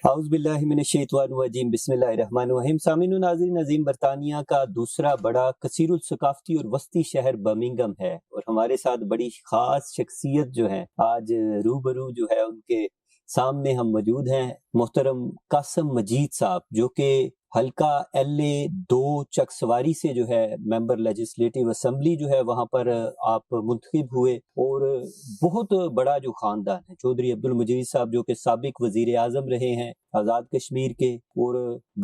اعوذ باللہ من الشیطان الرجیم، بسم اللہ الرحمن الرحیم۔ سامعین و ناظرین، عظیم برطانیہ کا دوسرا بڑا کثیر الثقافتی اور وسطی شہر برمنگھم ہے، اور ہمارے ساتھ بڑی خاص شخصیت جو ہے آج روبرو جو ہے ان کے سامنے ہم موجود ہیں، محترم قاسم مجید صاحب، جو کہ حلقہ LA 2 چک سواری سے جو ہے ممبر لیجسلیٹو اسمبلی جو ہے وہاں پر آپ منتخب ہوئے، اور بہت بڑا جو خاندان ہے چودھری عبدالمجید صاحب، جو کہ سابق وزیر اعظم رہے ہیں آزاد کشمیر کے، اور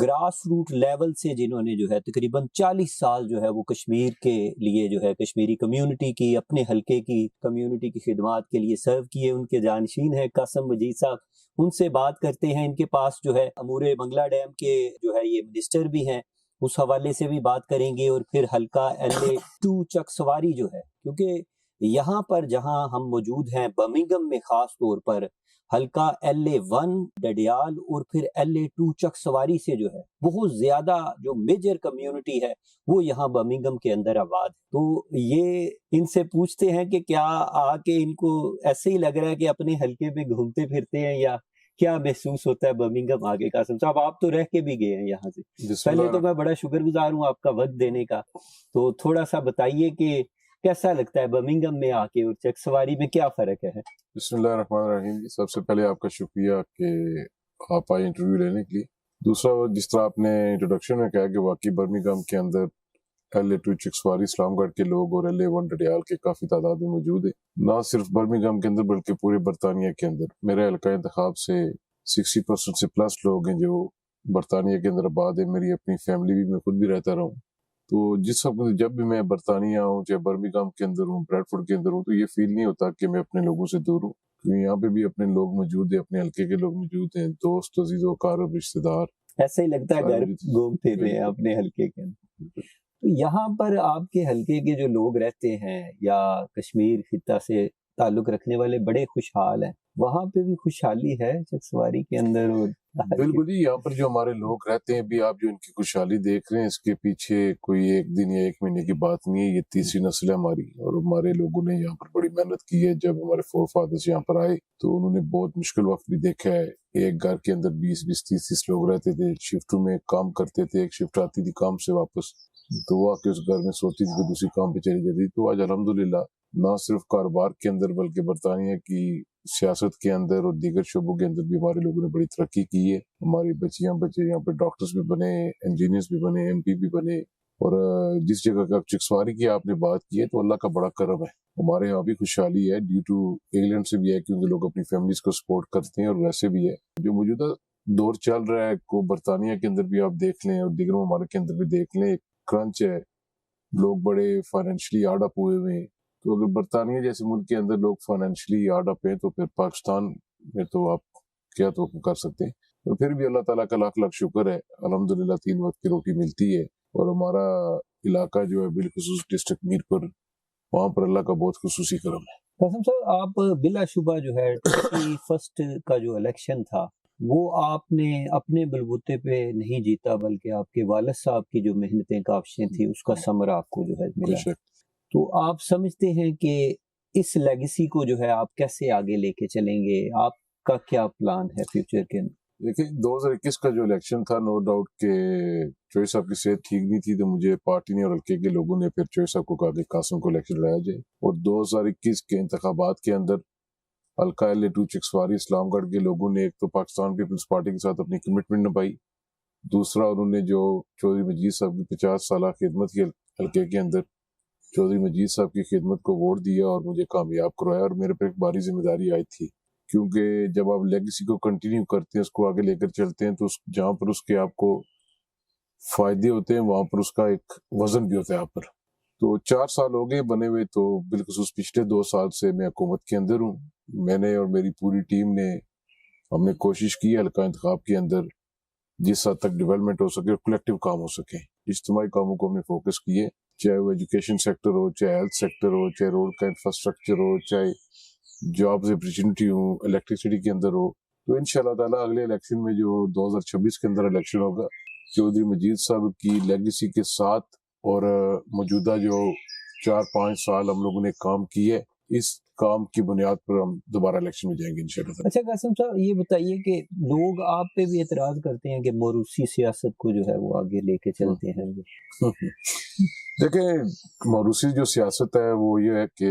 گراس روٹ لیول سے جنہوں نے جو ہے تقریباً 40 سال جو ہے وہ کشمیر کے لیے جو ہے کشمیری کمیونٹی کی، اپنے حلقے کی کمیونٹی کی خدمات کے لیے سرو کیے، ان کے جانشین ہیں قاسم مجید صاحب۔ ان سے بات کرتے ہیں، ان کے پاس جو ہے امور بنگلہ ڈیم کے جو ہے یہ منسٹر بھی ہیں، اس حوالے سے بھی بات کریں گے، اور پھر حلقہ LA 2 چک سواری جو ہے، کیونکہ یہاں پر جہاں ہم موجود ہیں برمنگھم میں خاص طور پر حلقہ LA 1 ڈڈیال اور پھر LA 2 چک سواری سے جو ہے بہت زیادہ جو میجر کمیونٹی ہے وہ یہاں برمنگھم کے اندر آباد ہے۔ تو یہ ان سے پوچھتے ہیں کہ کیا آ کے ان کو ایسے ہی لگ رہا ہے کہ اپنے حلقے میں گھومتے پھرتے ہیں، یا کیا محسوس ہوتا ہے برمنگھم آگے؟ قاسم صاحب، آپ تو رہ کے بھی گئے ہیں یہاں سے، پہلے تو میں بڑا شکر گزار ہوں آپ کا وقت دینے کا، تو تھوڑا سا بتائیے کہ کیسا لگتا ہے برمنگھم میں آ کے، اور چک سواری میں کیا فرق ہے؟ بسم اللہ الرحمن الرحیم جی، سب سے پہلے آپ کا شکریہ کہ آپ آئے انٹرویو لینے کے لیے۔ دوسرا، جس طرح آپ نے انٹروڈکشن میں کہا کہ واقعی برمنگھم کے اندر LA 2 چک سواری اسلام گڑھ کے لوگ اور LA 1 ڈڈیال کے کافی تعداد میں موجود ہیں، نہ صرف برمنگھم کے اندر بلکہ پورے برطانیہ کے اندر۔ میرے حلقہ انتخاب سے 60% سے پلس لوگ ہیں جو برطانیہ کے اندر آباد ہیں۔ میری اپنی فیملی بھی، میں خود بھی رہتا رہا ہوں، تو جب بھی میں برطانیہ ہوں، چاہے برمنگھم کے اندر ہوں، بریڈ فورڈ کے اندر ہوں، تو یہ فیل نہیں ہوتا کہ میں اپنے لوگوں سے دور ہوں، کیونکہ یہاں پہ بھی اپنے لوگ موجود ہیں، اپنے حلقے کے لوگ موجود ہیں، دوست، عزیز و اقارب، رشتہ دار، ایسا ہی لگتا ہے گھر گھوم پھر رہے ہیں اپنے حلقے کے اندر۔ تو یہاں پر آپ کے حلقے کے جو لوگ رہتے ہیں یا کشمیر خطہ سے تعلق رکھنے والے بڑے خوشحال ہیں، وہاں پہ بھی خوشحالی ہے چک سواری کے اندر؟ بالکل جی، یہاں پر جو ہمارے لوگ رہتے ہیں بھی، آپ جو ان کی خوشحالی دیکھ رہے ہیں، اس کے پیچھے کوئی ایک دن یا ایک مہینے کی بات نہیں ہے، یہ تیسری نسل ہے ہماری، اور ہمارے لوگوں نے یہاں پر بڑی محنت کی ہے۔ جب ہمارے فور فادرز یہاں پر آئے تو انہوں نے بہت مشکل وقت بھی دیکھا ہے۔ ایک گھر کے اندر 20 30 لوگ رہتے تھے، شفٹوں میں کام کرتے تھے، ایک شفٹ آتی تھی کام سے واپس تو وہ آ کے اس گھر میں سوتی تھی، پھر دوسری کام پہ چلی جاتی تھی۔ تو آج الحمدللہ نہ صرف کاروبار کے اندر بلکہ برطانیہ کی سیاست کے اندر اور دیگر شعبوں کے اندر بھی ہمارے لوگوں نے بڑی ترقی کی ہے۔ ہماری بچے یہاں پہ ڈاکٹرز بھی بنے، انجینئرز بھی بنے، MP بھی بنے، اور جس جگہ کا چک سواری کی آپ نے بات کی ہے تو اللہ کا بڑا کرم ہے، ہمارے یہاں بھی خوشحالی ہے، ڈیو ٹو انگلینڈ سے بھی ہے، کیونکہ لوگ اپنی فیملیز کو سپورٹ کرتے ہیں، اور ویسے بھی ہے جو موجودہ دور چل رہا ہے کو برطانیہ کے اندر بھی آپ دیکھ لیں اور دیگر ممالک کے اندر بھی دیکھ لیں، ایک کرنچ ہے، لوگ بڑے فائنینشلی آڈ اپ ہوئے ہوئے ہیں۔ تو اگر برطانیہ جیسے ملک کے اندر لوگ فائنینشلی آڈ اپ ہیں تو پھر پاکستان میں تو آپ کیا توقع کر سکتے ہیں۔ اور پھر بھی اللہ تعالیٰ کا لاکھ لاکھ شکر ہے، الحمدللہ 3 وقت کی روٹی ملتی ہے، اور ہمارا علاقہ جو ہے بالخصوص ڈسٹرکٹ میرپور، وہاں پر اللہ کا بہت خصوصی کرم ہے۔ قاسم صاحب، آپ بلا شبہ جو ہے 21 کا جو الیکشن تھا وہ آپ نے اپنے بلبوتے پہ نہیں جیتا، بلکہ آپ کے والد صاحب کی جو محنتیں کاوشیں تھیں اس کا ثمرہ آپ کو جو ہے ملا۔ تو آپ سمجھتے ہیں کہ اس لیگیسی کو جو ہے آپ کیسے آگے لے کے چلیں گے؟ آپ کا کیا پلان ہے فیوچر کے اندر؟ دیکھیں، 2021 کا جو الیکشن تھا، نو ڈاؤٹ کہ چوہے صاحب کی صحت ٹھیک نہیں تھی، تو مجھے پارٹی نے اور حلقے کے لوگوں نے پھر چوہے صاحب کو کہا کہ قاسم کو الیکشن لڑایا جائے، اور 2021 کے انتخابات کے اندر حلقہ LA 2 چک سواری اسلام گڑھ کے لوگوں نے ایک تو پاکستان پیپلز پارٹی کے ساتھ اپنی کمٹمنٹ نبھائی، دوسرا انہوں نے جو چودھری مجید صاحب کی 50 سالہ خدمت کی حلقے کے اندر، چودھری مجید صاحب کی خدمت کو ووٹ دیا اور مجھے کامیاب کروایا، اور میرے پر ایک باری ذمہ داری آئی تھی، کیونکہ جب آپ لیگیسی کو کنٹینیو کرتے ہیں، اس کو آگے لے کر چلتے ہیں، تو جہاں پر اس کے آپ کو فائدے ہوتے ہیں وہاں پر اس کا ایک وزن بھی ہوتا ہے آپ پر۔ تو 4 سال ہو گئے بنے ہوئے، تو بالخصوص پچھلے 2 سال سے میں حکومت کے اندر ہوں۔ میں نے اور میری پوری ٹیم نے، ہم نے کوشش کی حلقہ انتخاب کے اندر جس حد تک ڈیولپمنٹ ہو سکے اور کلیکٹیو کام ہو سکے، اجتماعی کاموں کو ہم نے فوکس کیے، چاہے وہ ایجوکیشن سیکٹر ہو، چاہے ہیلتھ سیکٹر ہو، چاہے روڈ کا انفراسٹرکچر ہو، چاہے جابز اپرچونٹی ہو، الیکٹریسٹی کے اندر ہو۔ تو انشاءاللہ تعالیٰ اگلے الیکشن میں جو 2026 کے اندر الیکشن ہوگا، چودھری مجید صاحب کی لیگیسی کے ساتھ اور موجودہ جو 4 5 سال ہم لوگوں نے کام کی ہے، اس کام کی بنیاد پر ہم دوبارہ الیکشن میں جائیں گے انشاءاللہ۔ اچھا قاسم صاحب یہ بتائیے کہ لوگ آپ پہ بھی اعتراض کرتے ہیں کہ موروثی سیاست کو جو ہے وہ آگے لے کے چلتے ہیں۔ دیکھیں موروثی جو سیاست ہے وہ یہ ہے کہ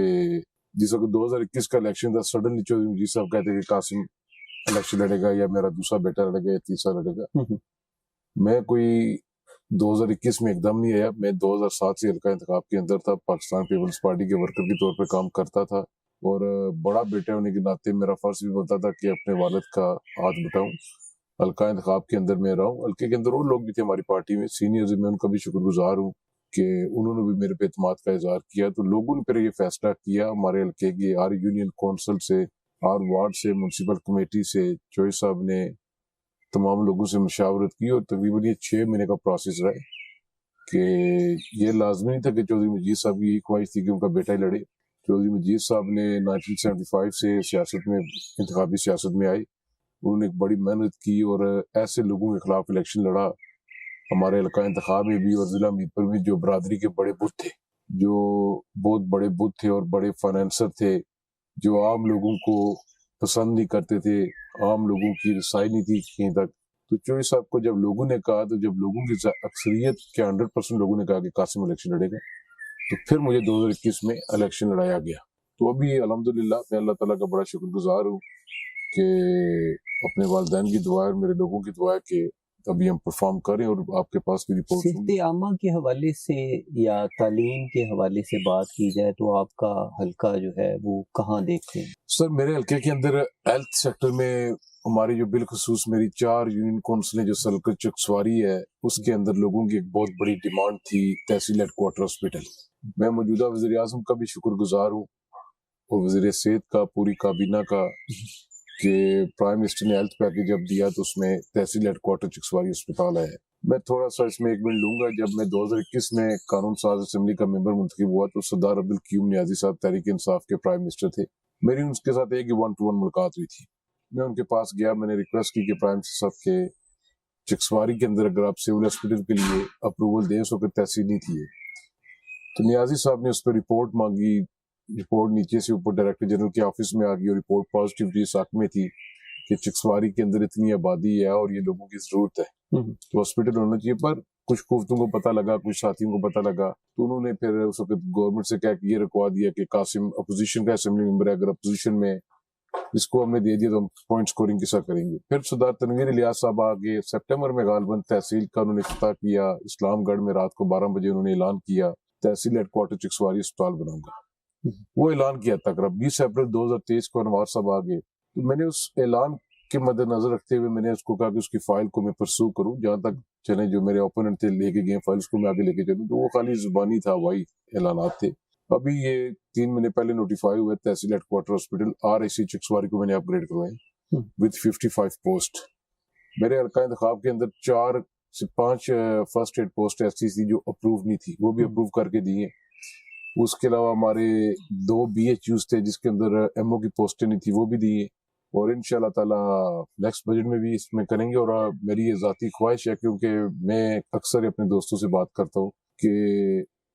جس وقت 2021 کا الیکشن تھا سڈنلی چودھری مجید صاحب کہتے کہ قاسم الیکشن لڑے گا یا میرا دوسرا بیٹا لڑے گا یا تیسرا لڑے گا۔ میں کوئی 2021 میں ایک دم نہیں آیا، میں 2007 سے حلقہ انتخاب کے اندر تھا، پاکستان پیپلز پارٹی کے ورکر کے طور پہ کام کرتا تھا، اور بڑا بیٹا ہونے کے ناطے میرا فرض بھی بنتا تھا کہ اپنے والد کا ہاتھ بٹاؤں، حلقہ انتخاب کے اندر میں رہوں۔ حلقے کے اندر وہ لوگ بھی تھے ہماری پارٹی میں سینئرز، میں ان کا بھی شکر گزار ہوں کہ انہوں نے بھی میرے پہ اعتماد کا اظہار کیا۔ تو لوگوں نے پھر یہ فیصلہ کیا، ہمارے حلقے کی ہر یونین کونسل سے، ہر وارڈ سے، میونسپل کمیٹی سے، چوہی صاحب نے تمام لوگوں سے مشاورت کی، اور تقریباً یہ 6 مہینے کا پروسیس رہا ہے کہ یہ لازمی نہیں تھا کہ چودھری مجید صاحب کی یہی خواہش تھی کہ ان کا بیٹا ہی لڑے۔ چودھری مجید صاحب نے 1975 سے سیاست میں، انتخابی سیاست میں آئے، انہوں نے ایک بڑی محنت کی اور ایسے لوگوں کے خلاف الیکشن لڑا ہمارے حلقہ انتخاب میں بھی اور ضلع میر میں، جو برادری کے بڑے بت تھے، جو بہت بڑے بت تھے اور بڑے فائنینسر تھے، جو عام لوگوں کو پسند نہیں کرتے تھے، عام لوگوں کی رسائی نہیں تھی کہیں تک۔ تو چوہی صاحب کو جب لوگوں نے کہا، تو جب لوگوں کی اکثریت کے 100% لوگوں نے کہا کہ قاسم الیکشن لڑے گا، تو پھر مجھے 2021 میں الیکشن لڑایا گیا۔ تو ابھی الحمدللہ میں اللہ تعالیٰ کا بڑا شکر گزار ہوں کہ اپنے والدین کی دعا اور میرے لوگوں کی دعا ہے کہ ابھی ہم پرفارم کریں، اور آپ کے پاس بھی رپورٹ صحت عامہ کے حوالے سے یا تعلیم کے حوالے سے بات کی جائے تو آپ کا حلقہ جو ہے وہ کہاں دیکھتے ہیں؟ سر میرے حلقے کے اندر ہیلتھ سیکٹر میں ہماری جو بالخصوص میری 4 یونین کونسلیں جو سلکر چکسواری ہے، اس کے اندر لوگوں کی ایک بہت بڑی ڈیمانڈ تھی تحصیل ہیڈ کوارٹر ہاسپٹل۔ میں موجودہ وزیر اعظم کا بھی شکر گزار ہوں اور وزیر صحت کا، پوری کابینہ کا، کہ پرائم منسٹر نے ہیلتھ پیکیج جب دیا تو اس میں تحصیل ہیڈ کوارٹر چکسواری اسپتال ہے۔ میں تھوڑا سا اس میں 1 منٹ لوں گا۔ جب میں 2021 میں قانون ساز اسمبلی کا ممبر منتخب ہوا تو سردار عبدالقیوم نیازی صاحب تحریک انصاف کے پرائم منسٹر تھے، میری ان کے ساتھ ایک ہی 1-to-1 ملاقات ہوئی تھی۔ میں ان کے پاس گیا، میں نے ریکویسٹ کی کہ پرائم منسٹر صاحب کے چکسواری کے اندر اگر آپ سول ہاسپٹل کے لیے اپروول دیں، اس وقت تحصیل نہیں تھی، تو نیازی صاحب نے اس پر رپورٹ مانگی۔ رپورٹ نیچے سے اوپر ڈائریکٹر جنرل کے آفس میں آ گئی اور رپورٹ پازیٹیو اس حق میں تھی کہ چکسواری کے اندر اتنی آبادی ہے اور یہ لوگوں کی ضرورت ہے تو ہاسپٹل ہونا چاہیے۔ پر کچھ قوتوں کو پتہ لگا، کچھ ساتھیوں کو پتہ لگا، تو انہوں نے پھر اس وقت گورنمنٹ سے کہہ کے یہ رکوا دیا کہ قاسم اپوزیشن کا اسمبلی ممبر ہے، اگر اپوزیشن میں اس کو ہم نے دے دیا تو ہم پوائنٹ سکورنگ کیسا کریں گے۔ پھر سردار تنویر الیاس صاحب آگے سپٹمبر میں غالباً تحصیل کا انہوں نے افتتاح کیا۔ اسلام گڑھ میں رات کو 12 بجے انہوں نے اعلان کیا تحصیل ہیڈ کوارٹر چکسواری اسپتال بناؤں گا۔ وہ اعلان کیا تقریباً 20 اپریل 2023 کو انوار صاحب آگے، تو میں نے اس اعلان کے مد نظر رکھتے ہوئے میں نے اس کو کہا کہ اس کی فائل کو میں پرسو کروں، جہاں تک چلیں جو میرے اوپوننٹ تھے لے کے گئے فائل، اس کو میں آگے لے کے چلوں، تو وہ خالی زبانی تھا، وہی اعلانات تھے۔ ابھی یہ 3 مہینے پہلے نوٹیفائی ہوئے تحصیل head quarter hospital RIC Chakswari کو میں نے اپ گریڈ کروائے وتھ 55 پوسٹ۔ میرے حلقہ انتخاب کے اندر 4 سے 5 فرسٹ ایڈ پوسٹ ایسی تھی جو اپروو نہیں تھی، وہ بھی اپروو کر کے دیے۔ اس کے علاوہ ہمارے 2 BHUs تھے جس کے اندر MO کی پوسٹیں نہیں تھی، وہ بھی دیے، اور انشاءاللہ تعالی نیکسٹ بجٹ میں بھی اس میں کریں گے۔ اور میری یہ ذاتی خواہش ہے، کیونکہ میں اکثر اپنے دوستوں سے بات کرتا ہوں کہ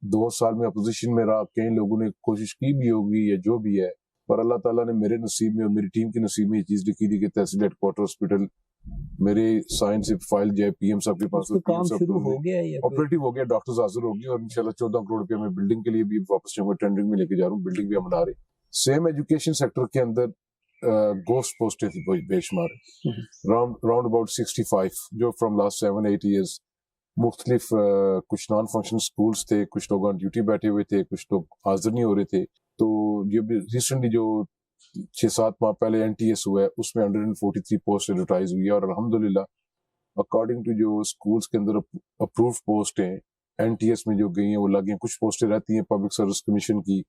2 سال میں اپوزیشن میں رہا، کئی لوگوں نے کوشش کی بھی ہوگی یا جو بھی ہے، پر اللہ تعالیٰ نے میرے نصیب میں اور میری ٹیم کے نصیب میں یہ چیز لکھی تھی کہ تحصیل ہیڈ کوارٹر ہاسپٹل میرے سائن سے فائل جائے PM صاحب کے پاس، کام شروع ہو گیا ہے، آپریٹو ہو گیا، ڈاکٹرز حاضر ہو گئے، اور انشاءاللہ 14 کروڑ روپے میں بلڈنگ کے لیے بھی واپس جاؤں گا، ٹینڈرنگ میں لے کے جا رہا ہوں، بلڈنگ بھی ہم بنا رہے ہیں۔ سیم ایجوکیشن سیکٹر کے اندر گوسٹ پوسٹیں تھی بے شمار، راؤنڈ اباؤٹ 65، جو فرام لاسٹ 7-8 ایئرز مختلف کچھ نان فنکشنل سکولز تھے، کچھ لوگ آن ڈیوٹی بیٹھے ہوئے تھے، کچھ لوگ حاضر نہیں ہو رہے تھے۔ تو یہ بھی ریسنٹلی جو 6-7 ماہ پہلے NTS ہوا ہے، اس میں 143 پوسٹ ایڈورٹائز ہوئی ہے، اور الحمدللہ اکارڈنگ ٹو جو اسکولز کے اندر اپروو پوسٹ ہیں NTS میں جو گئی ہیں وہ لگی ہیں۔ کچھ پوسٹیں رہتی ہیں پبلک سروس کمیشن کی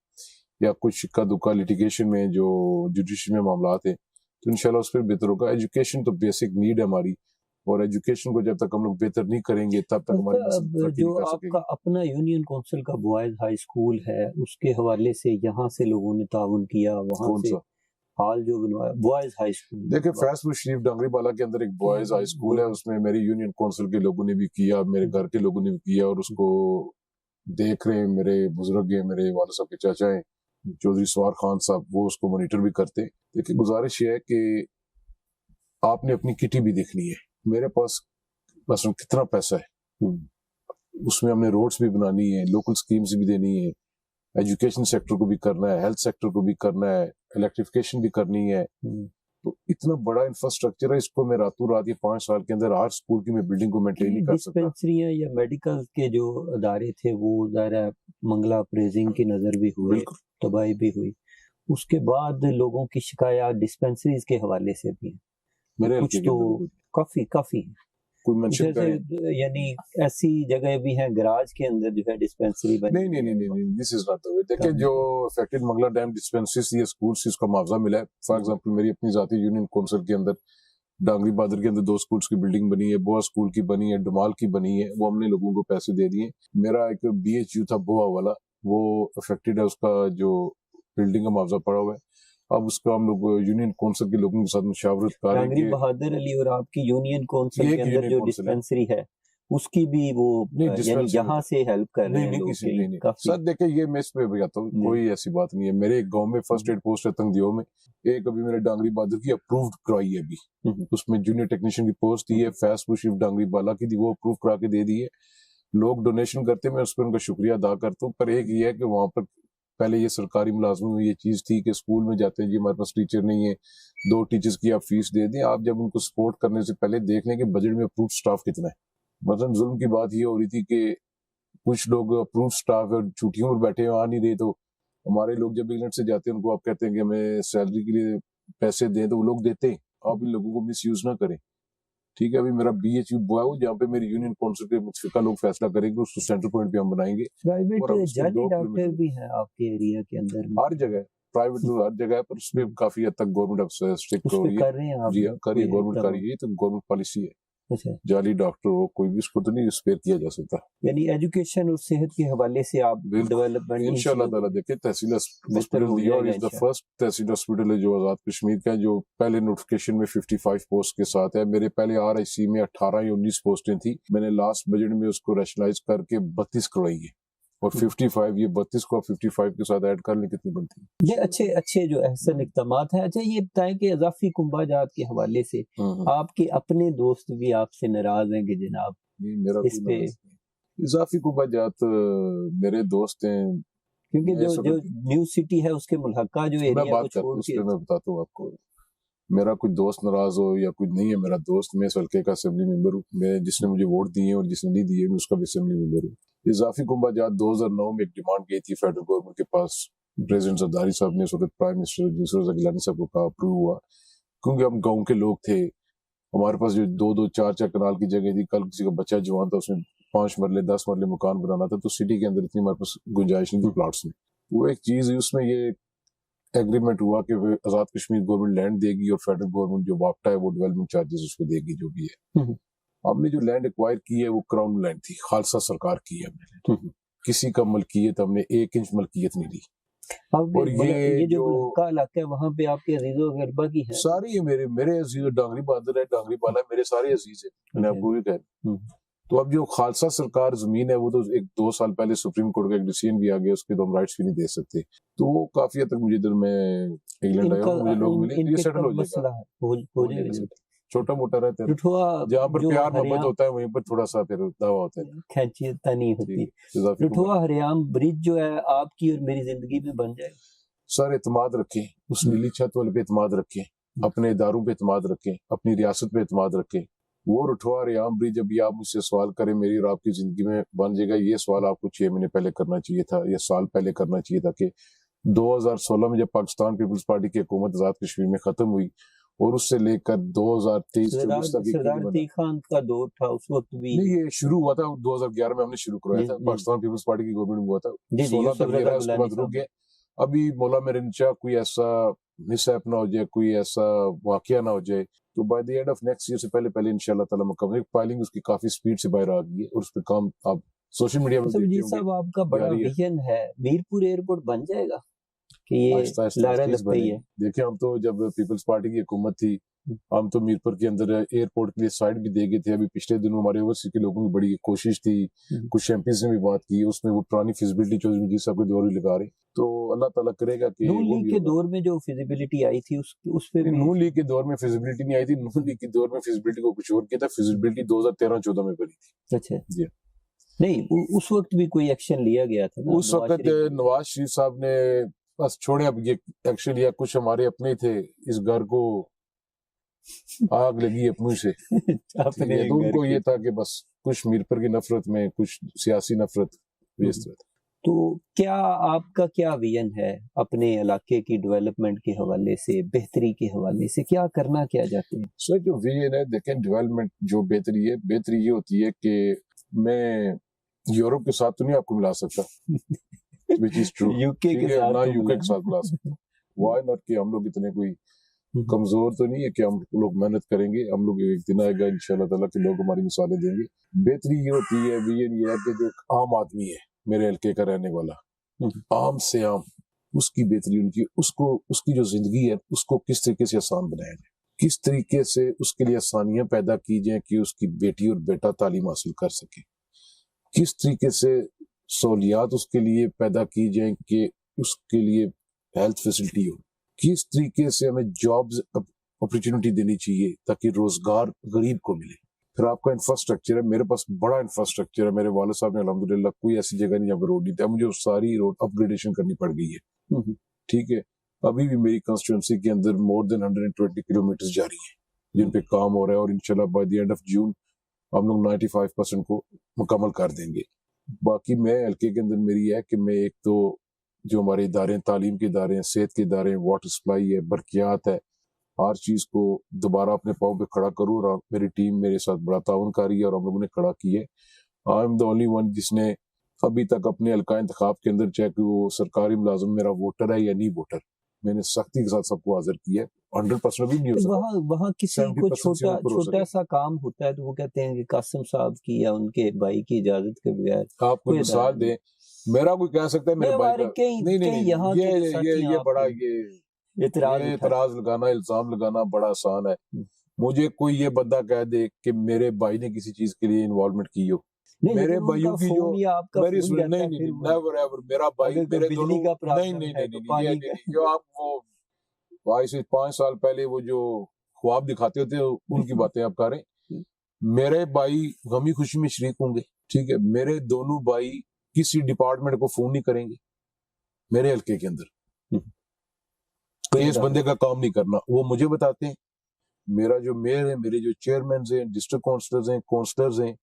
یا کچھ اکا دکا لٹیگیشن میں جو جوڈیشن میں معاملات ہیں، تو انشاءاللہ اس پہ بہتر ہوگا۔ ایجوکیشن تو بیسک نیڈ ہے ہماری، اور ایجوکیشن کو جب تک ہم لوگ بہتر نہیں کریں گے تب تک ہماری نسل ترقی جو نہیں کر آپ سکے گی۔ کا اپنا یونین کونسل کا بوائز ہائی اسکول ہے، اس کے حوالے سے یہاں سے لوگوں نے تعاون کیا، وہاں کون سے سا؟ حال جو بنوایا بوائز ہائی اسکول، دیکھیں فیض پور شریف ڈانگری بالا کے اندر ایک بوائز ہائی اسکول ہے، اس میں میری یونین کونسل کے لوگوں نے بھی کیا، میرے گھر کے لوگوں نے بھی کیا، اور اس کو دیکھ رہے ہیں، میرے بزرگ ہیں، میرے والد صاحب کے چاچا ہیں، چودھری سوار خان صاحب وہ اس کو مانیٹر بھی کرتے. لیکن گزارش یہ ہے کہ آپ نے اپنی کٹی بھی دیکھنی ہے. میرے پاس مثلا کتنا پیسہ ہے, اس میں ہم نے روڈز بھی بنانی ہے, لوکل سکیمز بھی دینی ہے, ایجوکیشن سیکٹر کو بھی کرنا ہے, ہیلتھ سیکٹر کو بھی کرنا ہے, الیکٹریفیکیشن بھی کرنی ہے. تو اتنا بڑا انفراسٹرکچر ہے, اس کو میں راتوں رات یہ 5 سال کے اندر ہر اسکول کی میں بلڈنگ کو مینٹین نہیں کر سکتا. ڈسپینسریاں یا میڈیکل کے جو ادارے تھے وہ ظاہر ہے منگلہ اپریزنگ کی نظر بھی ہوئے, تباہی بھی ہوئی. اس کے بعد لوگوں کی شکایات ڈسپینسریز کے حوالے سے بھی ہیں, کچھ تو کافی یعنی ایسی جگہ بھی ہیں گراج کے اندر جو ہے ڈسپینسری بنی. نہیں دس از ناٹ دی وے. دیکھیں جو افیکٹڈ منگلہ ڈیم ڈسپینسریز یا اسکولز اس کا معاوضہ ملا ہے. فار ایگزامپل میری اپنی ذاتی یونین کونسل کے اندر ڈانگری بہادر کے اندر 2 اسکولز کی بلڈنگ بنی ہے, بوا اسکول کی بنی ہے, ڈمال کی بنی ہے, وہ ہم نے لوگوں کو پیسے دے دیے. میرا ایک BHU تھا بوا والا, وہ افیکٹڈ ہے, اس کا جو بلڈنگ کا معاوضہ پڑا ہوا ہے. اب اس کا ہم لوگ یونین کونسل کے لوگوں کے ساتھ مشاورت کر رہے ہیں. ڈانگری بہادر علی اور آپ کی یونین کونسل کے اندر جو ڈسپینسری ہے اس کی بھی وہ یعنی یہاں سے ہیلپ کر رہے ہیں لوگ. سر دیکھیں یہ میں اس پہ بھی آتا ہوں, کوئی ایسی بات نہیں ہے. میرے ایک گاؤں میں فرسٹ ایڈ پوسٹ ہے تنگدیو میں, ایک ابھی میں نے ڈانگری بہادر کی اپرووڈ کرائی ہے ابھی, اس میں جونیئر ٹیکنیشین کی پوسٹ دی ہے, فیس مشرف ڈانگری بالا کی دی, وہ اپروو کرا کے دے دی ہے. لوگ ڈونیشن کرتے, میں اس پہ ان کا شکریہ ادا کرتا ہوں. پر ایک یہ ہے کہ وہاں پر پہلے یہ سرکاری ملازموں میں یہ چیز تھی کہ اسکول میں جاتے ہیں جی ہمارے پاس ٹیچر نہیں ہے, 2 ٹیچرز کی آپ فیس دے دیں. آپ جب ان کو سپورٹ کرنے سے پہلے دیکھ لیں کہ بجٹ میں اپرووڈ سٹاف کتنا ہے. مثلا ظلم کی بات یہ ہو رہی تھی کہ کچھ لوگ اپرووڈ سٹاف اور چھٹیوں پر بیٹھے آ نہیں رہے, تو ہمارے لوگ جب انگلینڈ سے جاتے ہیں ان کو آپ کہتے ہیں کہ ہمیں سیلری کے لیے پیسے دیں, تو وہ لوگ دیتے ہیں. آپ ان لوگوں کو مس یوز نہ کریں, ٹھیک ہے. ابھی میرا BHU بوا ہے جہاں پہ میری یونین کونسل کے متفقہ لوگ فیصلہ کریں گے, اس کو سینٹر پوائنٹ پہ ہم بنائیں گے. پرائیویٹ جعلی ڈاکٹر بھی ہیں آپ کے ایریا کے اندر؟ ہر جگہ پرائیویٹ تو ہر جگہ ہے, پر اس پہ کافی حد تک گورنمنٹ اسٹرکٹ ہو رہی ہے. جی ہاں کر رہی ہے, گورنمنٹ کر رہی ہے, تو گورنمنٹ پالیسی ہے. جعلی ڈاکٹر ہو کوئی بھی, اس کو تو نہیں اسپیئر کیا جا سکتا. یعنی ایجوکیشن اور صحت کے حوالے سے آپ ڈیولپمنٹ انشاءاللہ تعالیٰ دیکھیں تحصیل ہاسپٹل دیا, اور اس دا فرسٹ تحصیل ہاسپٹل ہے جو آزاد کشمیر کا ہے, جو پہلے نوٹیفکیشن میں 55 پوسٹ کے ساتھ ہے. میرے پہلے RIC میں 18 یا 19 پوسٹیں تھی, میں نے لاسٹ بجٹ میں اس کو ریشنلائز کر کے 32 کروائی ہے, اور 55 یہ 32 کو 55 کے ساتھ ایڈ کر لیں کتنی بنتی ہے. یہ اچھے جو احسن اقدامات ہیں. اچھا یہ بتائیں کہ اضافی کنبہ جات کے حوالے سے آپ کے اپنے دوست بھی آپ سے ناراض ہیں کہ جناب میرا اس پہ اضافی کنبہ جات میرے دوست ہیں, کیونکہ جو نیو سٹی ہے اس کے ملحقہ جو ایریا کو چھوڑ کے میں بتاتا ہوں آپ کو. میرا کوئی دوست ناراض ہو یا کوئی نہیں ہے میرا دوست, میں اس حلقے کا اسمبلی ممبر ہوں, میں جس نے مجھے ووٹ دیے اور جس نے نہیں دیے میں اس کا بھی اسمبلی ممبر ہوں. اضافی کنبہ جات 2009 میں ایک ڈیمانڈ گئی تھی فیڈرل گورنمنٹ کے پاس. پریزیڈنٹ زرداری صاحب نے اس وقت پرائم منسٹر یوسف گیلانی صاحب کو کہا, اپروو ہوا, کیونکہ ہم گاؤں کے لوگ تھے, ہمارے پاس جو 2-2 4-4 کنال کی جگہ تھی, کل کسی کا بچہ جوان تھا اس نے 5 مرلے 10 مرلے مکان بنانا تھا, تو سٹی کے اندر اتنی ہمارے پاس گنجائش نہیں تھی پلاٹس میں. وہ ایک چیز اس میں یہ ایگریمنٹ ہوا کہ آزاد کشمیر گورنمنٹ لینڈ دے گی اور فیڈرل گورنمنٹ جو واپٹا ہے وہ ڈیولپمنٹ چارجز اس کو دے گی جو بھی ہے. ہم نے جو لینڈ ایکوائر کی ہے وہ کراؤن لینڈ تھی, خالصہ سرکار کی ہے, ہم نے کسی کا ملکیت ہم نے 1 انچ ملکیت نہیں دی. اور یہ جو علاقہ ہے وہاں پہ آپ کے عزیز و غربا کی ہے ساری, میرے عزیز ڈانگری بہادر ہے, ڈانگری بالا ہے, میرے سارے عزیز ہیں, میں آپ کو بھی کہہ رہا ہوں. تو اب جو خالصہ سرکار زمین ہے وہ تو 1-2 سال پہلے سپریم کورٹ کا ایک ڈیسیژن بھی آ گیا, اس کے تو ہم رائٹس بھی نہیں دے سکتے. تو وہ کافی حد تک مجھے ادھر میں انگلینڈ آیا اور مجھے لوگ ملے, یہ سیٹل ہو جائے گا, چھوٹا موٹا رہتا ہے, جہاں پر پیار محبت ہوتا ہے وہیں پر تھوڑا سا پھر دعویٰ ہوتا ہے, کھینچتا نہیں ہوتی. رٹھوا ہریام برج جو ہے آپ کی اور میری زندگی میں بن جائے. سر اعتماد رکھیں, اس نیلی چھت والے پہ اعتماد رکھیں, اپنے اداروں پہ اعتماد رکھیں, اپنی ریاست پہ اعتماد رکھیں. وہ رٹھوا ریام برج ابھی آپ مجھ سے سوال کریں میری اور آپ کی زندگی میں بن جائے گا, یہ سوال آپ کو 6 مہینے پہلے کرنا چاہیے تھا, یا سال پہلے کرنا چاہیے تھا. کہ 2016 میں جب پاکستان پیپلز پارٹی کی حکومت آزاد کشمیر میں ختم ہوئی اور اس سے لے کر 2023-24 تک سردار عتیق خان کا دور تھا اس وقت بھی نہیں, یہ شروع ہوا تھا 2011 میں ہم نے شروع کرایا تھا, پاکستان پیپلز پارٹی کی گورنمنٹ میں ہوا تھا, 16 تک یہ رہا, اس کے بعد رک گیا. ابھی مولا میرے انشاء کوئی ایسا مس ایپ نہ ہو جائے, کوئی ایسا واقعہ نہ ہو جائے, تو by the end of next year سے پہلے انشاءاللہ تعالیٰ مکمل فائلنگ اس کی کافی سپیڈ سے باہر آ گئی ہے, اور اس پہ کام آپ سوشل میڈیا میں دیکھتے ہوں گے. آپ کا بڑا ویژن ہے, میرپور ایئرپورٹ بن جائے گا کہ یہ لارا لپٹی ہے. دیکھیں ہم تو جب پیپلز پارٹی کی حکومت تھی ہم تو میرپور کے اندر ایئرپورٹ کے لیے سائٹ بھی دے گئے تھے. ابھی پچھلے دنوں ہمارے اوورسیز کے لوگوں کی بڑی کوشش تھی, کچھ ایم پیز نے بھی بات کی, اس میں وہ پرانی فیزیبلٹی چودھری مجید صاحب کے دور ہی لگا رہے. تو اللہ تعالیٰ کرے گا کہ نون لیگ کے دور میں جو فیزیبلٹی آئی تھی اس پہ نون لیگ کے دور میں فیزیبلٹی نہیں آئی تھی. نون لیگ کے دور میں فیزیبلٹی کو کچھ اور کیا تھا. فیزیبلٹی 2013-14 میں بنی تھی. اچھا جی نہیں, اس وقت بھی کوئی ایکشن لیا گیا تھا نا. اس وقت نواز شریف صاحب نے بس چھوڑے, اب یہ ایکشن لیا. کچھ ہمارے اپنے تھے, اس گھر کو آگ لگی اپنوں سے. تو ان کو یہ تھا کہ بس کچھ میرپور کی نفرت میں, کچھ سیاسی نفرت اس طرح. تو کیا آپ کا کیا ویژن ہے اپنے علاقے کی ڈیولپمنٹ کے حوالے سے, بہتری کے حوالے سے, کیا کرنا کیا چاہتے ہیں؟ سر جو ویژن ہے, دیکھیں ڈیولپمنٹ جو بہتری ہے, بہتری یہ ہوتی ہے کہ میں یورپ کے ساتھ تو نہیں آپ کو ملا سکتا, which is true. یوکے کے ساتھ نہ یوکے کے ساتھ ملا سکتا. Why not کہ ہم لوگ اتنے کوئی کمزور تو نہیں ہے کہ ہم لوگ محنت کریں گے. ہم لوگ ایک دن آئے گا انشاءاللہ تعالیٰ کہ لوگ ہماری مثالیں دیں گے. بہتری یہ ہوتی ہے, ویژن یہ ہے کہ جو ایک عام آدمی ہے میرے حلقے کا رہنے والا, عام سے عام, اس کی بہتری, ان کی اس کی جو زندگی ہے اس کو کس طریقے سے آسان بنایا جائے, کس طریقے سے اس کے لیے آسانیاں پیدا کی جائیں کہ اس کی بیٹی اور بیٹا تعلیم حاصل کر سکے, کس طریقے سے سہولیات اس کے لیے پیدا کی جائیں کہ اس کے لیے ہیلتھ فیسلٹی ہو, کس طریقے سے ہمیں جابز اپرچونٹی دینی چاہیے تاکہ روزگار غریب کو ملے. پھر آپ کا انفراسٹرکچر ہے, میرے پاس بڑا انفراسٹرکچر ہے. میرے والد صاحب نے الحمدللہ کوئی ایسی جگہ نہیں جہاں پہ روڈ نہیں تھا, مجھے ساری روڈ اپ گریڈیشن کرنی پڑ گئی ہے. ٹھیک ہے, ابھی بھی میری کنسٹیٹوئنسی کے اندر مور دین 120 کلومیٹر جاری ہیں جن پہ کام ہو رہا ہے, اور انشاءاللہ by the end of June ہم لوگ 95% کو مکمل کر دیں گے. باقی میں حلقے کے اندر میری ہے کہ میں ایک تو جو ہمارے ادارے ہیں, تعلیم کے ادارے ہیں, صحت کے ادارے ہیں, واٹر سپلائی ہے, برقیات ہے, ہر چیز کو دوبارہ اپنے پاؤں پہ کھڑا کروں, اور میری ٹیم میرے ساتھ بڑا تعاون کاری ہے اور ہم لوگوں نے کھڑا کی ہے. I am the only one جس نے ابھی تک اپنے حلقہ انتخاب کے اندر, چاہے کہ وہ سرکاری ملازم میرا ووٹر ہے یا نہیں ووٹر, میں نے سختی کے ساتھ سب کو حاضر کیا ہے. 100% بھی نہیں ہو سکتا. وہاں کسی کو چھوٹا سا کام ہوتا ہے تو وہ کہتے ہیں کہ قاسم صاحب کی یا ان کے بھائی کی اجازت کے بغیر. آپ کو مثال دیں, میرا کوئی کہہ سکتا ہے میرے بھائی کا نہیں, یہ بڑا یہ اعتراض لگانا, الزام لگانا بڑا آسان ہے. مجھے کوئی یہ بندہ کہہ دے کہ میرے بھائی نے کسی چیز کے لیے انوالومنٹ کی ہو, میرے بھائیوں کی جو میرا بھائی میرے دونوں نہیں, جو آپ وہ 5 سال پہلے وہ جو خواب دکھاتے ہوتے ان کی باتیں آپ کر رہے ہیں. میرے بھائی غمی خوشی میں شریک ہوں گے. ٹھیک ہے, میرے دونوں بھائی کسی ڈپارٹمنٹ کو فون نہیں کریں گے میرے حلقے کے اندر کہ اس بندے کا کام نہیں کرنا. وہ مجھے بتاتے ہیں, میرا جو میئر ہے, میرے جو چیئرمینز ہیں, ڈسٹرکٹ کونسلرز ہیں, کونسلرز ہیں.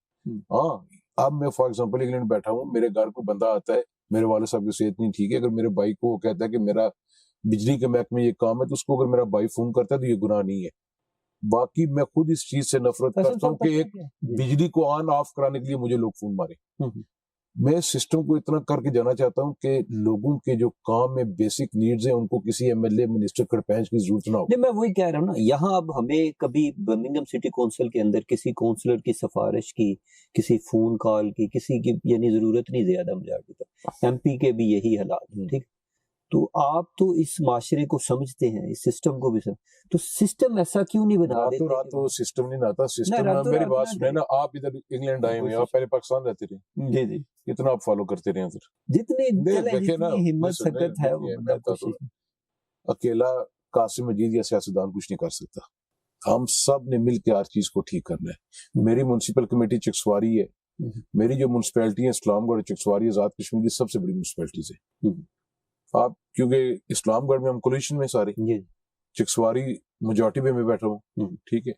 ہاں, اب میں فار ایگزامپل انگلینڈ بیٹھا ہوں, میرے گھر کوئی بندہ آتا ہے, میرے والد صاحب کی صحت نہیں ٹھیک ہے, اگر میرے بھائی کو وہ کہتا ہے کہ میرا بجلی کے محکمے یہ کام ہے, تو اس کو اگر میرا بھائی فون کرتا ہے تو یہ گناہ نہیں ہے. باقی میں خود اس چیز سے نفرت کرتا ہوں کہ ایک بجلی کو آن آف کرانے کے لیے مجھے لوگ فون مارے. میں سسٹم کو اتنا کر کے جانا چاہتا ہوں کہ لوگوں کے جو کام میں بیسک نیڈز ہیں ان کو کسی ایم ایل اے منسٹر کڑپینچ کی ضرورت نہ ہو. میں وہی کہہ رہا ہوں نا, یہاں اب ہمیں کبھی برمنگھم سٹی کونسل کے اندر کسی کونسلر کی سفارش کی, کسی فون کال کی, کسی کی یعنی ضرورت نہیں زیادہ مجھے پر. ایم پی کے بھی یہی حالات ہیں. ٹھیک, تو آپ تو اس معاشرے کو سمجھتے ہیں, اس سسٹم کو بھی تو سسٹم ایسا کیوں نہیں بنا دیتے؟ رات تو سسٹم نہیں آتا. سسٹم میری بات سنیں نا, آپ ادھر انگلینڈ آئے ہوئے, آپ پہلے پاکستان رہتے رہے. جی جی, کتنا آپ فالو کرتے رہے ادھر, جتنی ہمت سکت ہے وہ اکیلا قاسم مجید یا سیاستدان کچھ نہیں کر سکتا. ہم سب نے مل کے ہر چیز کو ٹھیک کرنا ہے. میری میونسپل کمیٹی چکسواری ہے, میری جو میونسپیلٹی ہے اسلام گڑھ چکسواری آزاد کشمیر کی سب سے بڑی میونسپیلٹیز ہے. آپ کیونکہ اسلام گڑھ میں ہم کولیشن میں سارے, چکسواری میجورٹی میں بیٹھا ہوں. ٹھیک ہے,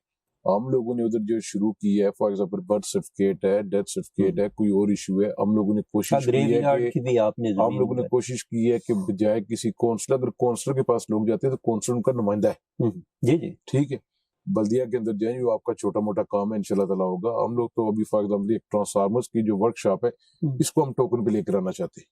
ہم لوگوں نے ادھر جو شروع کی ہے, فار ایگزامپل برتھ سرٹیفکیٹ ہے, ڈیتھ سرٹیفکیٹ ہے, کوئی اور ایشو ہے, ہم لوگوں نے کوشش کی ہے کہ بجائے کسی کونسلر, اگر کونسلر کے پاس لوگ جاتے ہیں تو کونسلر ان کا نمائندہ ہے. جی جی, ٹھیک ہے, بلدیہ کے اندر جائیں, جو آپ کا چھوٹا موٹا کام ہے انشاءاللہ تعالیٰ ہوگا. ہم لوگ تو ابھی فار ایگزامپل ایک ٹرانسفارمرز کی جو ورک شاپ ہے, اس کو ہم ٹوکن پہ لے کر آنا چاہتے ہیں.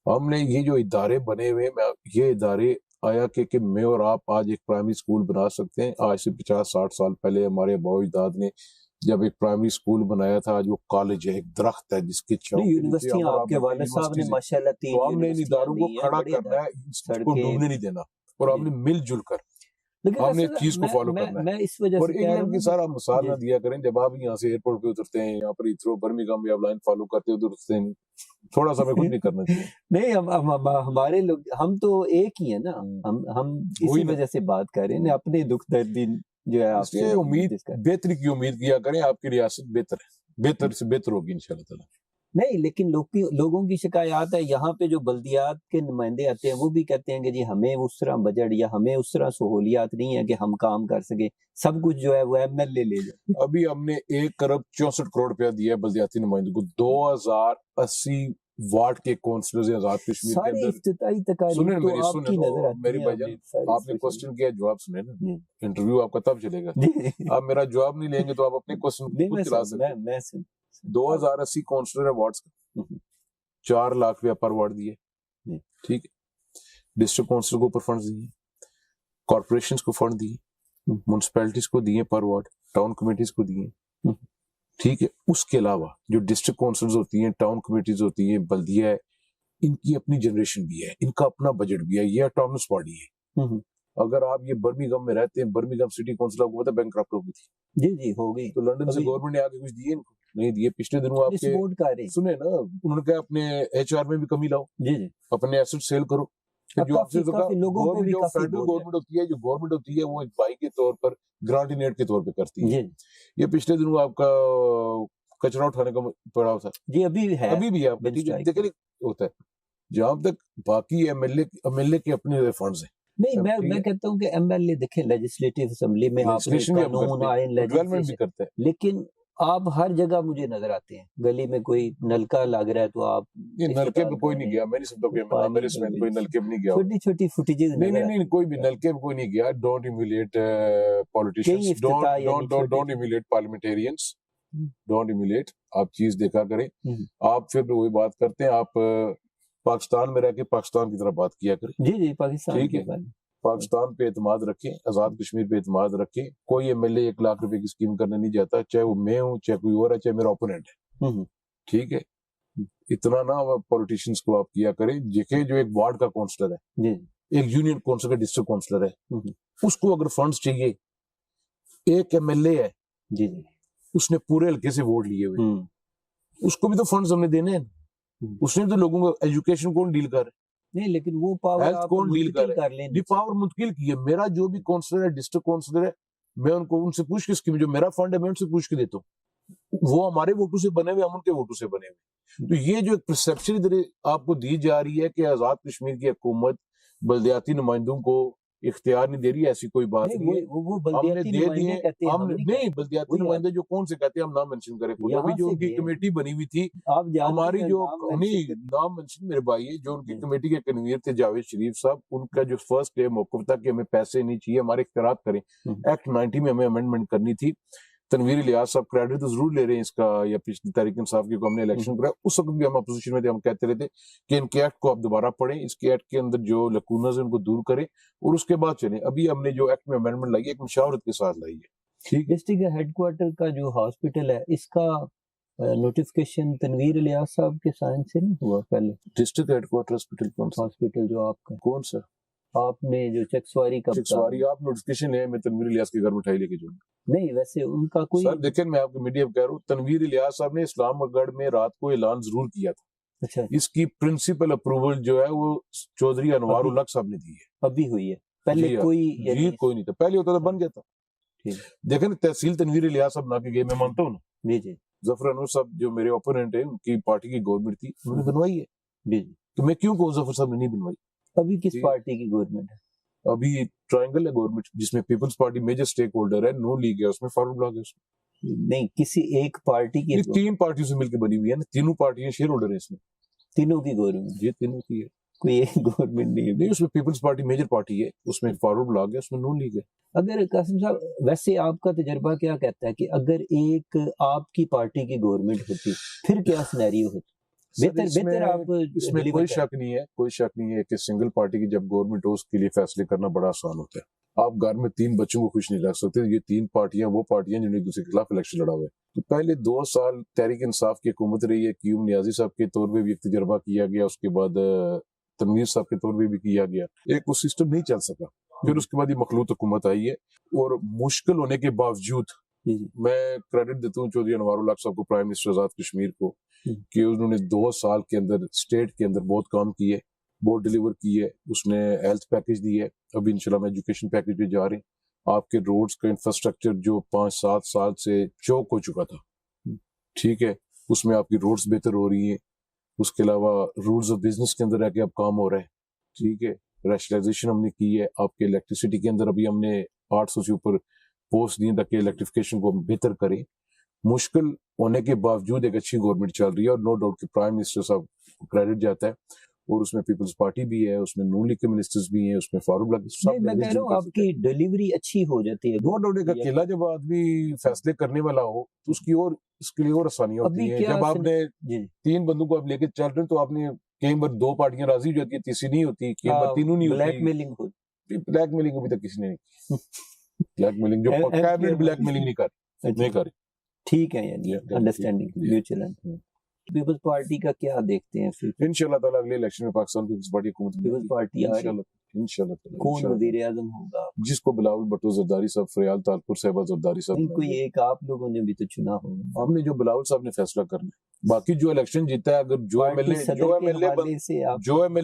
ہم نے یہ جو ادارے بنے ہوئے, یہ ادارے آیا کہ میں اور آپ آج ایک پرائمری اسکول بنا سکتے ہیں. آج سے 50-60 سال پہلے ہمارے اباء و اجداد نے جب ایک پرائمری اسکول بنایا تھا, آج وہ کالج ہے, ایک درخت ہے جس کے یونیورسٹی آپ کے والد صاحب نے ماشاءاللہ 3 ہم نے ان اداروں کو کھڑا کرنا ہے, اس کو ڈوبنے نہیں دینا, اور ہم نے مل جل کر لیکن ہم نے ایک چیز کو فالو کرنا ہے. میں اس وجہ اور سے کہہ رہا انگلینڈ ہوں کی سارا مثال جی نہ دیا کریں. جب آپ یہاں سے ایئرپورٹ پہ اترتے ہیں یہاں پر ہیتھرو برمنگھم میں آپ لائن فالو کرتے ادھر اترتے نہیں. تھوڑا سا ہمیں کچھ نہیں کرنا چاہیے. نہیں ہمارے لوگ ہم تو ایک ہی ہیں نا, ہم وہی اسی نا, وجہ سے بات کر رہے ہیں, اپنے دکھ درد جو ہے آپ اس لیے سے امید بہتری کی امید کیا کریں. آپ کی ریاست بہتر ہے, بہتر سے بہتر ہوگی انشاءاللہ تعالیٰ. نہیں, لیکن لوگوں کی شکایات ہے یہاں پہ جو بلدیات کے نمائندے آتے ہیں وہ بھی کہتے ہیں کہ جی ہمیں اس طرح بجٹ یا ہمیں اس طرح سہولیات نہیں ہے کہ ہم کام کر سکیں, سب کچھ جو ہے وہ ایم ایل اے لے جائے. ابھی ہم نے 1,64,00,00,000 دیا ہے بلدیاتی نمائندوں کو. 2080 وارڈ کے کونسلرز ہیں آزاد کشمیر کے سارے اندر. افتتاحی تقاریب سنیں تو میری آپ سنیں کی نظر تو آتی میری ہیں. بھائی جان, آپ نے کوسچن کیا جواب سنیں نا. انٹرویو آپ کا تب چلے گا. آپ میرا جواب نہیں لیں گے تو آپ اپنے کوسچن خود چلا سکتے ہیں. 2080 کونسلر ہے وارڈز کا, 4 لاکھ روپیہ پر وارڈ دیے. ٹھیک ہے, ڈسٹرکٹ کونسلر کو اوپر فنڈ دیے, کارپوریشنز کو فنڈ دیے, میونسپلٹیز کو دیے پر وارڈ, ٹاؤن کمیٹیز کو دیے. ٹھیک ہے, اس کے علاوہ جو ڈسٹرکٹ کونسلز ہوتی ہیں, ٹاؤن کمیٹیز ہوتی ہیں, بلدیہ ہے, ان کی اپنی جنریشن بھی ہے, ان کا اپنا بجٹ بھی ہے. یہ اٹامنس باڈی ہے. اگر آپ یہ برمنگھم میں رہتے ہیں, برمنگھم سٹی کونسل آپ کو پتا ہے بینکرپٹ ہو گئی تھی. جی جی ہو گئی. تو لنڈن سے گورنمنٹ نے آ کے کچھ دیے ان کو نہیں دیے. پچھلے دنوں آپ کے سنے نا, انہوں نے کہا اپنے ایچ آر میں بھی کمی لاؤ, اپنے ایسٹ سیل کرو. جو آپ سے گورنمنٹ جو فیڈرل گورنمنٹ ہوتی ہے, جو گورنمنٹ ہوتی ہے وہ ایک بائی کے طور پر گرانٹینیٹ کے طور پہ کرتی ہے. یہ پچھلے دنوں آپ کا کچرا اٹھانے کا پڑا تھا. جی ابھی ہے, ابھی بھی ہے آپ کا. ٹھیک ہے, دیکھیں ہوتا ہے. جہاں تک باقی ایم ایل اے کے اپنے فنڈز ہیں. نہیں, میں کہتا ہوں کہ ایم ایل اے دیکھیں لیجسلیٹو اسمبلی میں آپ نے قانون آئین لیجسلیشن, لیکن آپ ہر جگہ مجھے نظر آتے ہیں. گلی میں کوئی نلکا لگ رہا ہے تو آپ نلکے پہ کوئی نہیں گیا. میں نہیں سمجھتا کہ میرے سمیت کوئی نلکے پہ نہیں گیا. چھوٹی چھوٹی فوٹیجز نہیں کوئی بھی نلکے پہ کوئی نہیں گیا. Don't emulate politicians, don't emulate parliamentarians, don't emulate. آپ چیز دیکھا کریں. آپ پھر وہی بات کرتے ہیں, آپ پاکستان میں رہ کے پاکستان کی طرح بات کیا کریں. جی پاکستان. ٹھیک ہے, پاکستان پہ اعتماد رکھیں, آزاد کشمیر پہ اعتماد رکھیں. کوئی ایم ایل اے 1 لاکھ روپے کی اسکیم کرنے نہیں جاتا, چاہے وہ میں ہوں, چاہے کوئی اور ہے, چاہے میرا اوپوننٹ ہے. ٹھیک ہے, اتنا نہ پولیٹیشینز کو آپ کیا کریں. دیکھیں جو ایک وارڈ کا کونسلر ہے, ایک یونین کونسلر کا ڈسٹرکٹ کونسلر ہے, اس کو اگر فنڈز چاہیے, ایک ایم ایل اے ہے, اس نے پورے حلقے سے ووٹ لیے ہوئے, اس کو بھی تو فنڈز ہم نے دینے ہیں. اس نے تو لوگوں کو ایجوکیشن کون ڈیل کر نہیں, لیکن وہ پاور آپ منتقل کر لیں. پاور منتقل کی ہے. میرا جو بھی کونسلر ہے, ڈسٹرکٹ کونسلر ہے, میں ان سے پوچھ کے اسکیم, جو میرا فنڈ ہے میں ان سے پوچھ کے دیتا ہوں. وہ ہمارے ووٹوں سے بنے ہوئے, ہم ان کے ووٹوں سے بنے ہوئے. تو یہ جو ایک پرسپشن ادھر آپ کو دی جا رہی ہے کہ آزاد کشمیر کی حکومت بلدیاتی نمائندوں کو اختیار نہیں دے رہی, ایسی کوئی بات نہیں ہے. ہم نے دے دیے. ہم نہیں, بلدیاتی نمائندے جو کون سے کہتے ہیں ہم نام مینشن کریں. ابھی جو ان کی کمیٹی بنی ہوئی تھی, ہماری جو نہیں نام مینشن میرے بھائی, جو ان کی کمیٹی کے کنوینر تھے جاوید شریف صاحب, ان کا جو فرسٹ موقف تھا کہ ہمیں پیسے نہیں چاہیے, ہمارے اختیارات کریں. ایکٹ 90 میں ہمیں امینڈمنٹ کرنی تھی. تنویر الیاس صاحب کریڈٹ تو ضرور لے رہے ہیں اس کا, یا پچھلی تحریک انصاف کی کو ہم نے الیکشن کرایا, اس وقت بھی ہم اپوزیشن میں تھے, ہم کہتے رہتے کہ ان کے ایکٹ کو آپ دوبارہ پڑھیں, اس کے ایکٹ کے اندر جو لکونز ہیں ان کو دور کریں اور اس کے بعد چلیں. ابھی ہم نے جو ایکٹ میں امینڈمنٹ لائی ہے ایک مشاورت کے ساتھ لائی ہے. ڈسٹرکٹ ہیڈ کوارٹر کا جو ہاسپٹل ہے, اس کا نوٹیفکیشن تنویر الیاس صاحب کے سائن سے نہیں ہوا پہلے؟ ڈسٹرکٹ ہیڈ کوارٹر ہاسپٹل کون سا ہاسپٹل جو آپ کا کون سا آپ نے جو چکسواری کا آپ نوٹیفکیشن ہے, میں تنویر الیاس کے گھر مٹھائی لے کے جاؤں گا. نہیں ویسے ان کا کوئی سر دیکھیں, میں آپ کو میڈیا پہ کہہ رہا ہوں, تنویر الیاس صاحب نے اسلام گڑھ میں رات کو اعلان ضرور کیا تھا. اچھا, اس کی پرنسپل اپروول جو ہے وہ چودھری انوار الحق صاحب نے دی ہے. ابھی ہوئی ہے, پہلے کوئی کوئی نہیں تھا. پہلے ہوتا تھا بن جاتا. دیکھیں تحصیل تنویر الیاس صاحب نہ کی گئی, میں مانتا ہوں نا. جی ظفر انور صاحب جو میرے اوپوننٹ ہیں, ان کی پارٹی کی گورنمنٹ تھی, انہوں نے بنوائی ہے. تو میں کیوں کہوں ظفر صاحب نے نہیں بنوائی؟ ابھی کس پارٹی کی گورنمنٹ ہے؟ ابھی ٹرائنگل ہے گورنمنٹ, جس میں پیپلز پارٹی میجر سٹیک ہولڈر ہے, نون لیگ ہے اس میں, فارورڈ بلاک ہے اس میں. نہیں, کسی ایک پارٹی کی 3 پارٹیوں سے مل کے بنی ہوئی ہے نا, تینوں پارٹیاں شیئر ہولڈر ہیں اس میں. تینوں کی گورنمنٹ؟ یہ تینوں کی ہے, کوئی ایک گورنمنٹ نہیں ہے. نہیں, اس میں پیپلز پارٹی میجر پارٹی ہے, اس میں فارورڈ بلاک ہے, اس میں نون لیگ ہے. اگر قاسم صاحب ویسے آپ کا تجربہ کیا کہتا ہے کہ اگر ایک آپ کی پارٹی کی گورنمنٹ ہوتی پھر کیا سینیریو ہوتا؟ بہتر آپ اس میں کوئی شک نہیں ہے کہ سنگل پارٹی کی جب گورنمنٹ ہو, اس کے لیے فیصلے کرنا بڑا آسان ہوتا ہے. آپ گھر میں 3 بچوں کو خوش نہیں رکھ سکتے. یہ 3 پارٹیاں وہ پارٹیاں جنہوں نے ایک دوسرے کے خلاف الیکشن لڑا ہوا ہے. تو پہلے 2 سال تحریک انصاف کی حکومت رہی ہے, قیوم نیازی صاحب کے طور پہ بھی ایک تجربہ کیا گیا, اس کے بعد تنویر صاحب کے طور پہ بھی کیا گیا. ایک وہ سسٹم نہیں چل سکا. پھر اس کے بعد یہ مخلوط حکومت آئی ہے، اور مشکل ہونے کے باوجود میں کریڈٹ دیتا ہوں چودھری انوار الحق صاحب کو، پرائم منسٹر آزاد کشمیر کو، کہ انہوں نے 2 سال کے اندر اسٹیٹ کے اندر بہت کام کیے، بہت ڈیلیور کی ہے. اس نے ہیلتھ پیکج دی ہے، ابھی انشاءاللہ ہم ایجوکیشن پیکج پہ جا رہے ہیں. آپ کے روڈز کا انفراسٹرکچر جو 5-7 سال سے چوک ہو چکا تھا، ٹھیک ہے، اس میں آپ کی روڈز بہتر ہو رہی ہیں. اس کے علاوہ رولز آف بزنس کے اندر آ کے اب کام ہو رہا ہے، ٹھیک ہے. ریشنلائزیشن ہم نے کی ہے. آپ کے الیکٹریسٹی کے اندر ابھی ہم نے 800 سے اوپر پوسٹ دی تاکہ الیکٹریفیکیشن کو ہم بہتر کریں. مشکل ہونے کے باوجود ایک اچھی گورنمنٹ چل رہی ہے، اور نو ڈاؤٹ کہ پرائم منسٹر صاحب کو کریڈٹ جاتا ہے، اور اس میں پیپلز پارٹی بھی ہے، اس میں نون لیگ کے منسٹرز بھی ہیں، اس میں فاروق نہیں، میں کہہ رہا ہوں آپ کی ڈیلیوری اچھی ہو جاتی ہے. نو ڈاؤٹ ایک اکیلا جب آدمی فیصلے کرنے والا ہو تو اس کے لیے اور آسانیاں ہوتی ہیں. جب آپ نے 3 بندوں کو آپ لے کے چل رہے ہیں تو آپ نے کئی بار 2 پارٹیاں راضی ہو جاتی ہیں، تیسری نہیں ہوتی، کئی بار تینوں نہیں ہوتی. بلیک میلنگ ہوتی، بلیک میلنگ ابھی تک کسی نے نہیں کی. بلیک میلنگ جو کیبنٹ بلیک میلنگ نہیں کر ٹھیک ہے، یعنی انڈرسٹینڈنگ میوچل. پیپلز پارٹی کا کیا دیکھتے ہیں پھر؟ انشاءاللہ تعالی اگلے الیکشن میں پاکستان پیپلز پارٹی حکومت پیپلز پارٹی انشاءاللہ کون وزیر اعظم ہوگا؟ جس کو بلاول بھٹو زرداری صاحب، فریال طالپور صاحبہ زرداری صاحب، کوئی ایک آپ لوگوں نے بھی تو چنا ہوگا. ہم نے جو بلاول صاحب نے فیصلہ کرنا ہے. باقی جو الیکشن جیتا ہے، اگر جو ایم ایل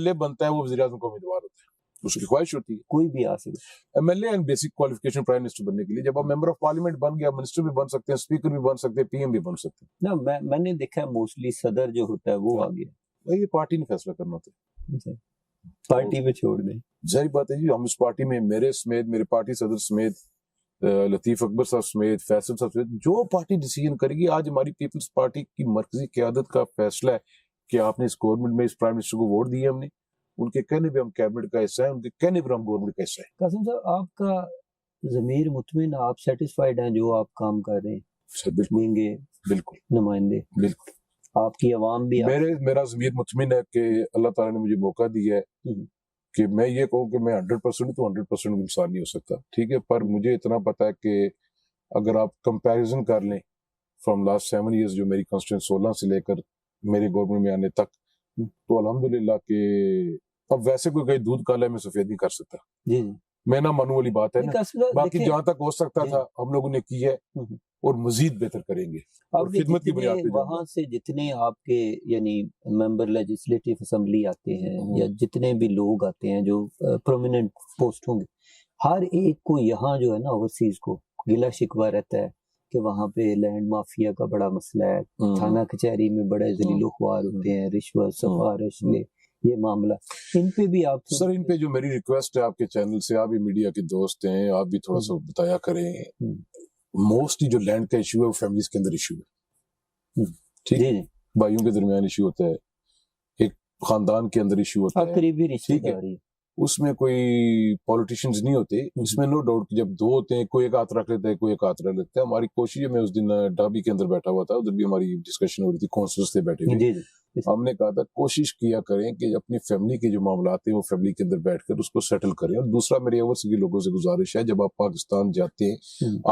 اے بنتا ہے وہ وزیر اعظم کا امیدوار ہوتا ہے، اس کی خواہش ہوتی ہے. کوئی بھی آ سکتا ہے. M L A and basic qualification prime minister بننے کے لیے. جب آپ ممبر آف پارلیمنٹ بن گیا، منسٹر بھی بن سکتے ہیں، اسپیکر بھی بن سکتے ہیں، پی ایم بھی بن سکتے ہیں. نا میں نے دیکھا ہے موسٹلی صدر جو ہوتا ہے وہ آ گیا. یہ پارٹی نے فیصلہ کرنا ہوتا ہے، پارٹی پہ چھوڑ دیں. ظاہر بات ہے جی، ہم اس پارٹی میں میرے سمیت، میرے پارٹی صدر سمیت، لطیف اکبر صاحب سمیت، فیصل صاحب سمیت، جو پارٹی ڈیسیژن کرے گی. آج ہماری پیپلز پارٹی کی مرکزی قیادت کا فیصلہ ہے کہ آپ نے اس گورنمنٹ میں اس پرائم منسٹر کو ووٹ دیے، ہم نے ان کے کہنے پہ ہم کیبنٹ کا حصہ ہیں، ان کے کہنے پر ہم گورنمنٹ کا حصہ ہیں. قاسم صاحب، آپ کا ضمیر مطمئن، آپ سیٹسفائیڈ ہیں جو آپ کام کر رہے ہیں؟ بالکل نمائندے، بالکل. آپ کی عوام بھی میرا ضمیر مطمئن ہے کہ اللہ تعالیٰ نے مجھے موقع دیا ہے کہ میں یہ کہوں کہ میں 100% تو 100% انسان نہیں ہو سکتا، ٹھیک ہے. پر مجھے اتنا پتا ہے کہ اگر آپ کمپیریزن کر لیں فرام لاسٹ 7 ایئرز، جو میری کانسٹیٹوئنٹ 16 سے لے کر میرے گورنمنٹ میں آنے تک، تو الحمدللہ کہ اب ویسے کوئی کہیں دودھ کالا میں سفید نہیں کر سکتا. جی میں نہ مانوں والی بات ہے نا. باقی جہاں تک ہو سکتا تھا ہم لوگوں نے کی ہے، اور مزید بہتر کریں گے. اور خدمت کی بنیاد پہ وہاں سے جتنے آپ کے یعنی ممبر لیجسلیٹو اسمبلی آتے ہیں یا جتنے بھی لوگ آتے ہیں جو پرومیننٹ پوسٹ ہوں گے، ہر ایک کو یہاں جو ہے نا اوورسیز کو گلہ شکوہ رہتا ہے کہ وہاں پہ لینڈ مافیا کا بڑا مسئلہ ہے، تھانہ کچہری میں بڑے ذلیل و خوار ہوتے ہیں، رشوت، سفارش، یہ معاملہ ان پہ بھی آپ سر، ان پہ جو میری ریکویسٹ ہے آپ کے چینل سے، آپ بھی میڈیا کے دوست ہیں، آپ بھی تھوڑا سا بتایا کریں. موسٹلی جو لینڈ کا ایشو ہے وہ فیملیز کے اندر ایشو ہے، ٹھیک ہے، بھائیوں کے درمیان ایشو ہوتا ہے، ایک خاندان کے اندر ایشو ہوتا ہے، قریبی رشتہ داری. اس میں کوئی پولیٹیشینز نہیں ہوتے. اس میں نو ڈاؤٹ کہ جب 2 ہوتے ہیں، کوئی ایک ہاتھ رکھ لیتا ہے، کوئی ایک ہاتھ رکھ لیتا ہے. ہماری کوشش ہے، میں اس دن ڈابی کے اندر بیٹھا ہوا تھا، ادھر بھی ہماری ڈسکشن ہو رہی تھی، کونسلرز تھے بیٹھے ہوئے. ہم نے کہا تھا کوشش کیا کریں کہ اپنی فیملی کے جو معاملات ہیں وہ فیملی کے اندر بیٹھ کر اس کو سیٹل کریں. اور دوسرا میری اوورسیز کے لوگوں سے گزارش ہے، جب آپ پاکستان جاتے ہیں،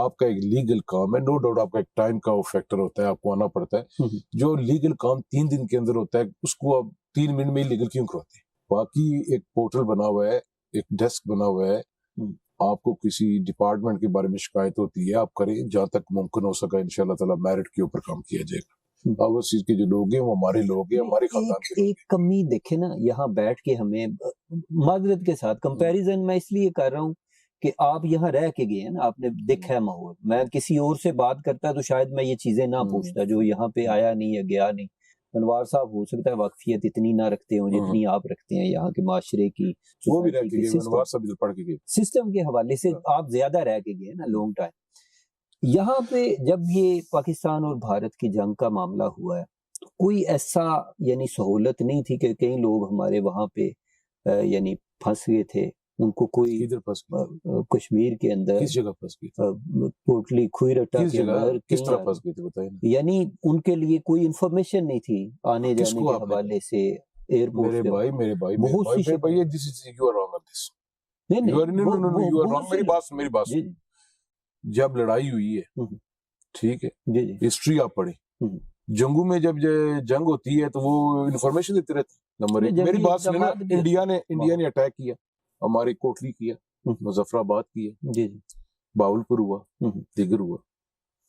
آپ کا ایک لیگل کام ہے، نو ڈاؤٹ آپ کا ایک ٹائم کا وہ فیکٹر ہوتا ہے، آپ کو آنا پڑتا ہے. جو لیگل کام 3 دن کے اندر ہوتا ہے، اس کو آپ 3 منٹ میں لیگل کیوں کرواتے ہیں؟ باقی ایک پورٹل بنا ہوا ہے، ایک ڈیسک بنا ہوا ہے. آپ کو کسی ڈپارٹمنٹ کے بارے میں شکایت ہوتی ہے، آپ کریں، جہاں تک ممکن ہو سکا انشاءاللہ تعالی میرٹ کے اوپر کام کیا جائے گا. اوورسیز کے جو لوگ ہیں وہ ہمارے لوگ ہیں، ہمارے خاندان کے. ایک کمی دیکھیں نا، یہاں بیٹھ کے ہمیں معذرت کے ساتھ کمپیریزن میں اس لیے کر رہا ہوں کہ آپ یہاں رہ کے گئے ہیں نا، آپ نے دیکھا ہے ماحول. میں کسی اور سے بات کرتا تو شاید میں یہ چیزیں نہ پوچھتا، جو یہاں پہ آیا نہیں ہے، گیا نہیں. انوار صاحب ہو سکتا ہے واقفیت اتنی نہ رکھتے ہوں جتنی آپ رکھتے ہیں یہاں کے معاشرے کی، وہ بھی رہ کے گئے. انوار صاحب ادھر پڑھ کے گئے، سسٹم کے حوالے سے آپ زیادہ رہ کے گئے نا لانگ ٹائم. یہاں پہ جب یہ پاکستان اور بھارت کی جنگ کا معاملہ ہوا ہے، کوئی ایسا یعنی سہولت نہیں تھی کہ کئی لوگ ہمارے وہاں پہ یعنی پھنس گئے تھے. ان کو کوئی کشمیر کے اندر کس جگہ پھنس گئے، ٹوٹلی کھوئی رٹا کے اندر کس طرح پھنس گئے تھے بتائیں. یعنی ان کے لیے کوئی انفارمیشن نہیں تھی آنے جانے کے حوالے سے ایئرپورٹ. میرے بھائی میری بات جب لڑائی ہوئی ہے، ٹھیک ہے، ہسٹری آپ پڑھیں، جنگوں میں جب جنگ ہوتی ہے تو وہ انفارمیشن دیتے رہتے. نمبر 1 میری بات سنیں نا، انڈیا نے اٹیک کیا، ہماری کوٹلی کیا، مظفر آباد کی ہے، جی باولپور ہوا، دیگر ہوا،